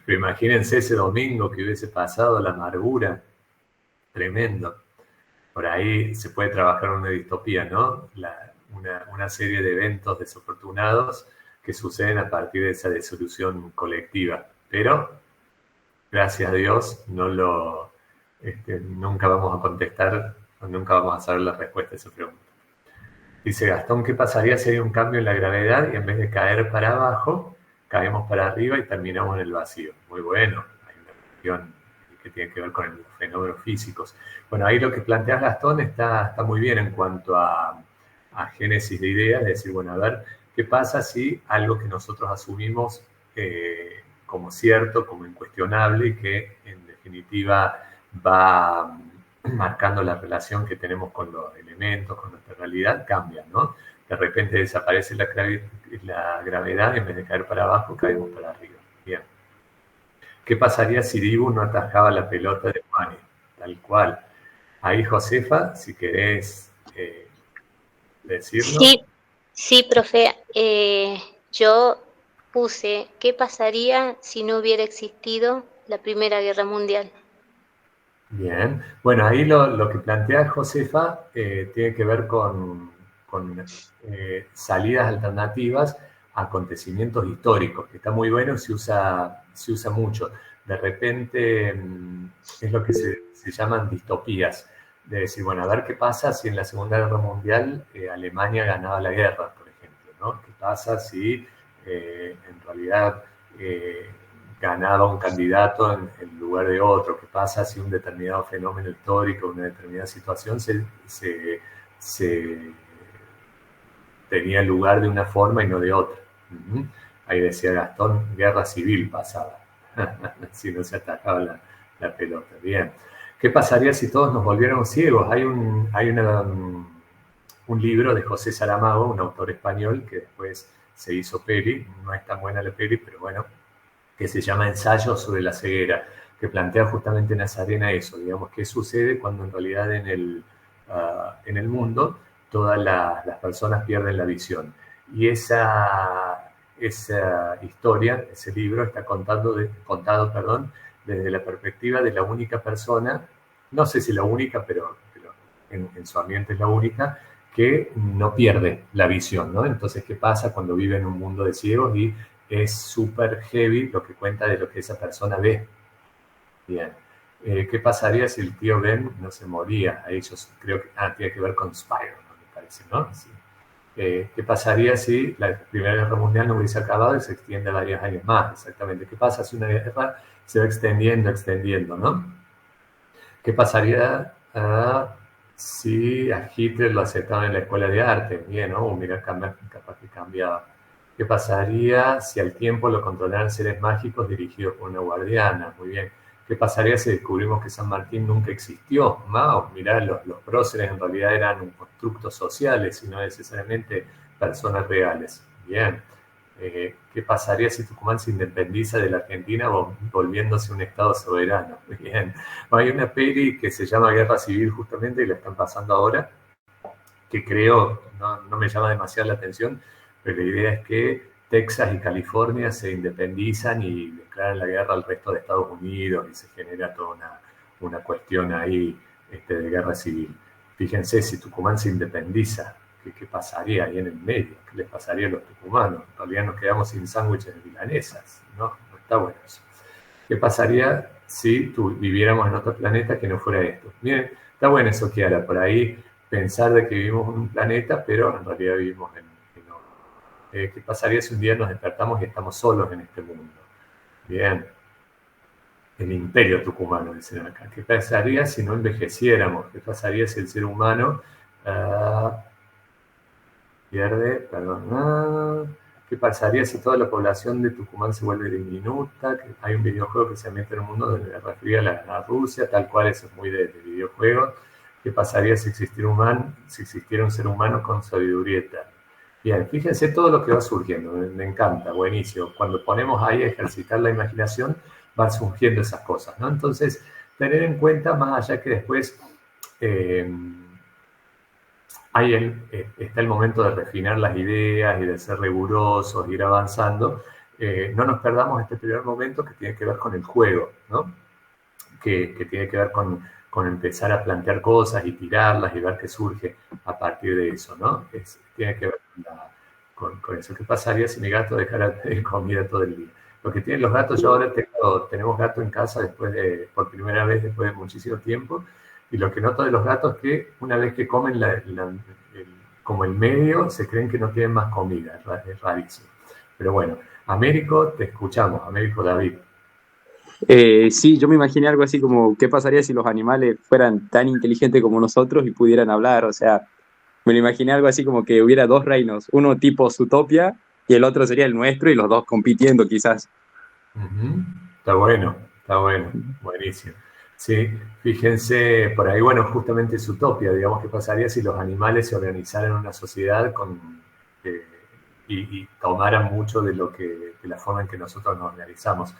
Pero imagínense ese domingo que hubiese pasado, la amargura. Tremendo. Por ahí se puede trabajar una distopía, ¿no? Una serie de eventos desafortunados que suceden a partir de esa disolución colectiva. Pero, gracias a Dios, nunca vamos a contestar, nunca vamos a saber la respuesta a esa pregunta. Dice Gastón, ¿qué pasaría si hay un cambio en la gravedad y en vez de caer para abajo, caemos para arriba y terminamos en el vacío? Muy bueno, hay una cuestión que tiene que ver con los fenómenos físicos. Bueno, ahí lo que planteas, Gastón, está muy bien en cuanto a génesis de ideas, de decir, bueno, a ver, ¿qué pasa si algo que nosotros asumimos como cierto, como incuestionable, y que en definitiva va marcando la relación que tenemos con los elementos, con nuestra realidad, cambia, ¿no? de repente desaparece la gravedad, en vez de caer para abajo, caemos para arriba. Bien. ¿Qué pasaría si Dibu no atajaba la pelota de Mane? Tal cual. Ahí, Josefa, si querés decirlo. Sí, profe. Yo puse, ¿qué pasaría si no hubiera existido la Primera Guerra Mundial? Bien. Bueno, ahí lo que plantea Josefa tiene que ver con salidas alternativas a acontecimientos históricos, que está muy bueno y se usa mucho. De repente es lo que se llaman distopías, de decir, bueno, a ver qué pasa si en la Segunda Guerra Mundial Alemania ganaba la guerra, por ejemplo, ¿no? ¿Qué pasa si en realidad ganaba un candidato en lugar de otro? ¿Qué pasa si un determinado fenómeno histórico, una determinada situación se tenía lugar de una forma y no de otra? Ahí decía Gastón, guerra civil pasaba, si no se atacaba la pelota. Bien. ¿Qué pasaría si todos nos volviéramos ciegos? Hay un libro de José Saramago, un autor español que después se hizo peli, no es tan buena la peli, pero bueno, que se llama Ensayo sobre la ceguera, que plantea justamente en Nazarena eso, digamos, qué sucede cuando en realidad en el mundo todas las personas pierden la visión. Y esa historia, ese libro, está contado desde la perspectiva de la única persona, no sé si la única, pero en su ambiente es la única, que no pierde la visión, ¿no? Entonces, ¿qué pasa cuando vive en un mundo de ciegos? Y es súper heavy lo que cuenta de lo que esa persona ve. Bien. ¿Qué pasaría si el tío Ben no se moría? Ahí yo creo que tiene que ver con Spider-Man, me parece, ¿no? Sí. ¿Qué pasaría si la Primera Guerra Mundial no hubiese acabado y se extiende varios años más? Exactamente. ¿Qué pasa si una guerra se va extendiendo, ¿no? ¿Qué pasaría si a Hitler lo aceptaban en la escuela de arte? Bien, ¿no? Mira, capaz que cambiaba. ¿Qué pasaría si al tiempo lo controlaran seres mágicos dirigidos por una guardiana? Muy bien. ¿Qué pasaría si descubrimos que San Martín nunca existió? Mirá, los próceres en realidad eran constructos sociales y no necesariamente personas reales. Bien. ¿Qué pasaría si Tucumán se independiza de la Argentina volviéndose un estado soberano? Bien. Hay una peli que se llama Guerra Civil justamente y la están pasando ahora, que creo no me llama demasiado la atención, pero la idea es que Texas y California se independizan y declaran la guerra al resto de Estados Unidos y se genera toda una cuestión ahí de guerra civil. Fíjense, si Tucumán se independiza, ¿qué pasaría ahí en el medio? ¿Qué les pasaría a los tucumanos? En realidad nos quedamos sin sándwiches de milanesas, ¿no? No está bueno eso. ¿Qué pasaría si viviéramos en otro planeta que no fuera esto? Miren, está bueno eso, Kiara, por ahí pensar de que vivimos en un planeta, pero en realidad vivimos en otro. ¿Qué pasaría si un día nos despertamos y estamos solos en este mundo? Bien. El imperio tucumano, dicen acá. ¿Qué pasaría si no envejeciéramos? ¿Qué pasaría si el ser humano pierde? ¿Qué pasaría si toda la población de Tucumán se vuelve diminuta? Hay un videojuego que se ambienta en un mundo donde refiere a Rusia, tal cual, eso es muy de videojuegos. ¿Qué pasaría si existiera un ser humano con sabiduría eterna? Bien, fíjense todo lo que va surgiendo, me encanta, buenísimo. Cuando ponemos ahí a ejercitar la imaginación, van surgiendo esas cosas, ¿no? Entonces, tener en cuenta, más allá que después está el momento de refinar las ideas y de ser rigurosos, ir avanzando, no nos perdamos este primer momento que tiene que ver con el juego, ¿no? Que tiene que ver con empezar a plantear cosas y tirarlas y ver qué surge a partir de eso, ¿no? Tiene que ver con eso. ¿Qué pasaría si mi gato dejara de pedir comida todo el día? Lo que tienen los gatos, yo ahora tenemos gato en casa por primera vez después de muchísimo tiempo, y lo que noto de los gatos es que una vez que comen como el medio, se creen que no tienen más comida, es rarísimo. Pero bueno, Américo, te escuchamos, Américo David. Sí, yo me imaginé algo así como, ¿qué pasaría si los animales fueran tan inteligentes como nosotros y pudieran hablar? O sea, me lo imaginé algo así como que hubiera dos reinos, uno tipo Zootopia y el otro sería el nuestro y los dos compitiendo quizás. Está bueno, buenísimo. Sí, fíjense, por ahí, bueno, justamente es utopia, digamos, qué pasaría si los animales se organizaran en una sociedad eh, y tomaran mucho de de la forma en que nosotros nos organizamos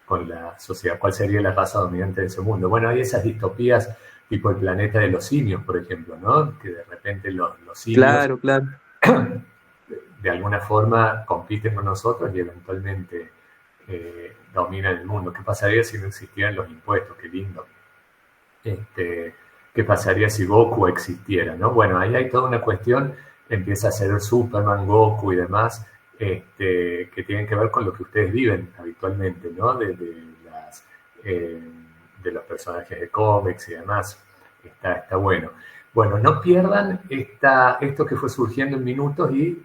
con la sociedad. ¿Cuál sería la raza dominante de ese mundo? Bueno, hay esas distopías tipo el planeta de los simios, por ejemplo, ¿no? Que de repente los simios Claro, claro. de alguna forma compiten con nosotros y eventualmente dominan el mundo. ¿Qué pasaría si no existieran los impuestos? Qué lindo. ¿Qué pasaría si Goku existiera? ¿No? Bueno, ahí hay toda una cuestión, empieza a ser Superman, Goku y demás, que tienen que ver con lo que ustedes viven habitualmente, ¿no? De los personajes de cómics y demás. Está bueno. Bueno, no pierdan esto que fue surgiendo en minutos y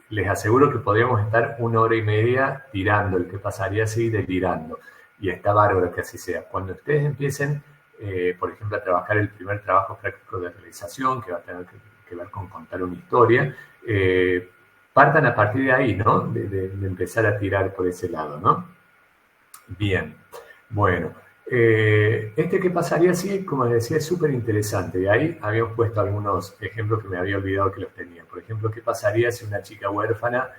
les aseguro que podríamos estar 1 hora y media tirando, el que pasaría así delirando. Y está bárbaro que así sea. Cuando ustedes empiecen, por ejemplo, a trabajar el primer trabajo práctico de realización, que va a tener que ver con contar una historia, partan a partir de ahí, ¿no? De empezar a tirar por ese lado, ¿no? Bien, bueno. ¿Qué pasaría así? Como les decía, es súper interesante. Y ahí habíamos puesto algunos ejemplos que me había olvidado que los tenía. Por ejemplo, ¿qué pasaría si una chica huérfana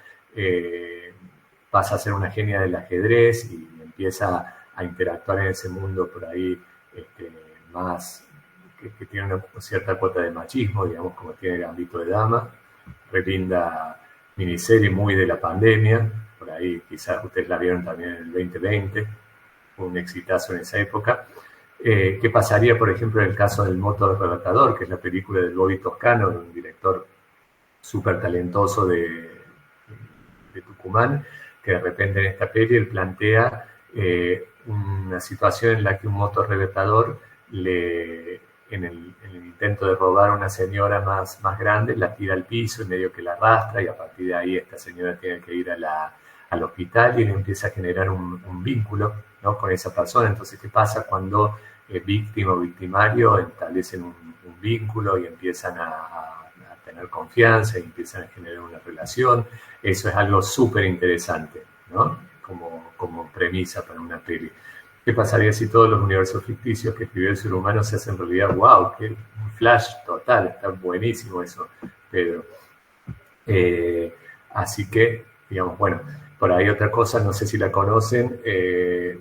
pasa a ser una genia del ajedrez y empieza a interactuar en ese mundo por ahí más que tiene una cierta cuota de machismo, digamos, como tiene Gambito de Dama? Re linda miniserie, muy de la pandemia. Por ahí quizás ustedes la vieron también en el 2020. Fue un exitazo en esa época. ¿Qué pasaría, por ejemplo, en el caso del Motorrelatador, que es la película del Bobby Toscano, de un director súper talentoso de Tucumán, que de repente en esta peli él plantea una situación en la que un motorrelatador en el intento de robar a una señora más grande, la tira al piso y medio que la arrastra, y a partir de ahí esta señora tiene que ir al hospital y le empieza a generar un vínculo, ¿no?, con esa persona. Entonces, ¿qué pasa cuando víctima o victimario establecen un vínculo y empiezan a tener confianza y empiezan a generar una relación? Eso es algo súper interesante, ¿no? Como premisa para una peli. ¿Qué pasaría si todos los universos ficticios que escribió el ser humano se hacen realidad? ¡Wow! ¡Qué flash total! Está buenísimo eso, Pedro. Así que, digamos, bueno, por ahí otra cosa, no sé si la conocen,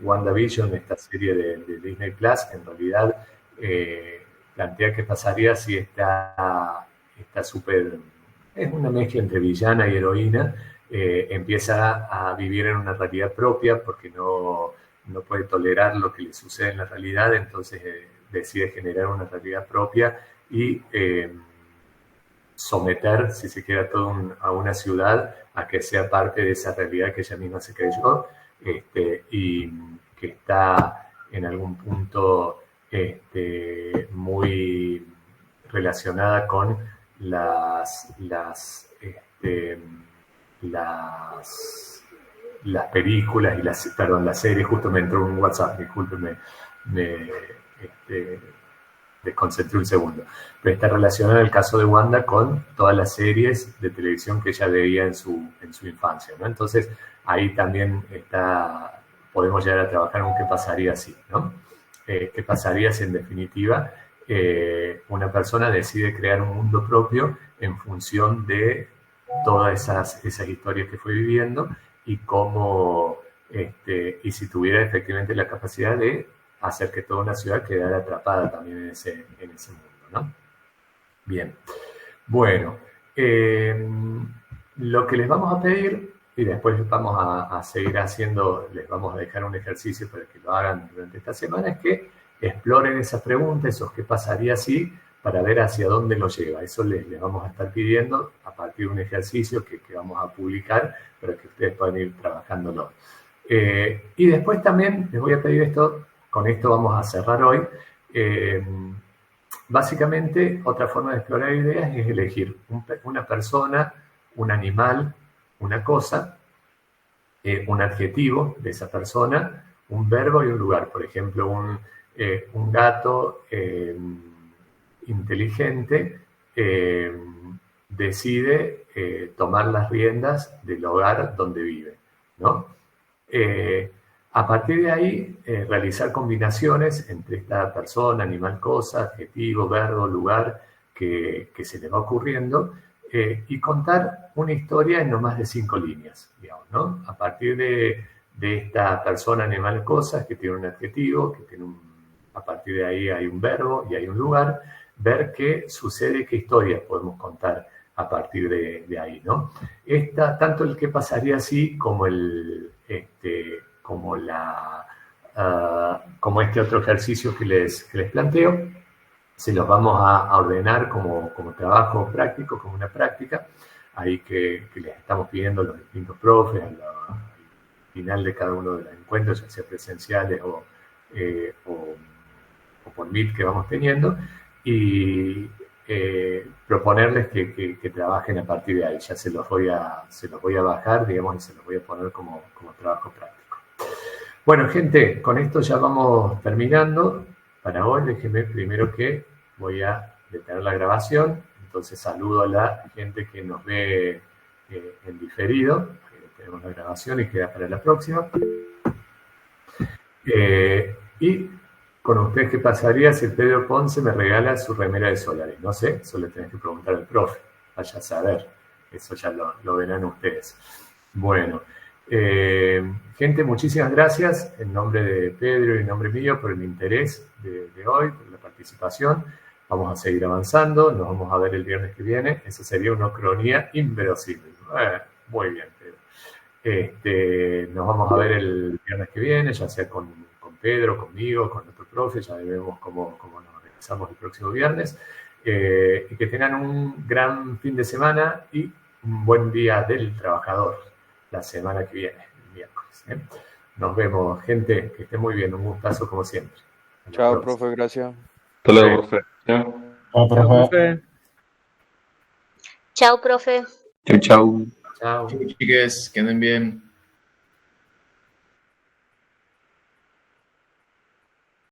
WandaVision, esta serie de Disney Plus, en realidad plantea qué pasaría si está súper, es una mezcla entre villana y heroína, empieza a vivir en una realidad propia porque no puede tolerar lo que le sucede en la realidad, entonces decide generar una realidad propia y someter, si se quiere, a una ciudad a que sea parte de esa realidad que ella misma se creyó, y que está en algún punto muy relacionada con las películas y las series. Justo me entró un WhatsApp, discúlpenme, me desconcentré un segundo. Pero está relacionado el caso de Wanda con todas las series de televisión que ella veía en su infancia, ¿no? Entonces, ahí también podemos llegar a trabajar en qué pasaría si, ¿no? ¿Qué pasaría si, en definitiva, una persona decide crear un mundo propio en función de todas esas historias que fue viviendo y cómo, y si tuviera efectivamente la capacidad de hacer que toda una ciudad quedara atrapada también en ese mundo, ¿no? Bien. Bueno, lo que les vamos a pedir, y después vamos a seguir haciendo, les vamos a dejar un ejercicio para que lo hagan durante esta semana, es que exploren esas preguntas, esos qué pasaría si, para ver hacia dónde lo lleva. Eso les vamos a estar pidiendo a partir de un ejercicio que vamos a publicar para que ustedes puedan ir trabajándolo. Y después también les voy a pedir esto, con esto vamos a cerrar hoy. Básicamente, otra forma de explorar ideas es elegir una persona, un animal, una cosa, un adjetivo de esa persona, un verbo y un lugar. Por ejemplo, un gato inteligente decide tomar las riendas del hogar donde vive, ¿no? A partir de ahí, realizar combinaciones entre esta persona, animal, cosa, adjetivo, verbo, lugar que se le va ocurriendo y contar una historia en no más de 5 líneas, digamos, ¿no? A partir de esta persona, animal, cosa, que tiene un adjetivo, que tiene a partir de ahí hay un verbo y hay un lugar, ver qué sucede, qué historia podemos contar a partir de ahí, ¿no? Tanto el qué pasaría así como como este otro ejercicio que les planteo, se los vamos a ordenar como trabajo práctico, como una práctica, ahí que les estamos pidiendo a los distintos profes al final de cada uno de los encuentros, ya sea presenciales o por Meet que vamos teniendo, y proponerles que trabajen a partir de ahí. Ya se los voy a bajar, digamos, y se los voy a poner como trabajo práctico. Bueno, gente, con esto ya vamos terminando. Para hoy, déjenme primero que voy a detener la grabación. Entonces saludo a la gente que nos ve en diferido. Tenemos la grabación y queda para la próxima. Y con ustedes, ¿qué pasaría si el Pedro Ponce me regala su remera de Solaris? No sé, eso le tenés que preguntar al profe. Vaya a saber. Eso ya lo verán ustedes. Bueno. Gente, muchísimas gracias en nombre de Pedro y en nombre mío por el interés de hoy, por la participación. Vamos a seguir avanzando, nos vamos a ver el viernes que viene. Eso sería una cronía inverosímil. Muy bien, Pedro. Nos vamos a ver el viernes que viene, ya sea con Pedro, conmigo, con otro profe, ya vemos cómo nos organizamos el próximo viernes. Y que tengan un gran fin de semana y un buen día del trabajador la semana que viene, el miércoles. Nos vemos, gente, que esté muy bien, un gustazo como siempre. Chao, profe, gracias. Hasta luego, profe. Chao, profe. Chao, profe. Chau, chau. Chao. Chiques, que anden bien.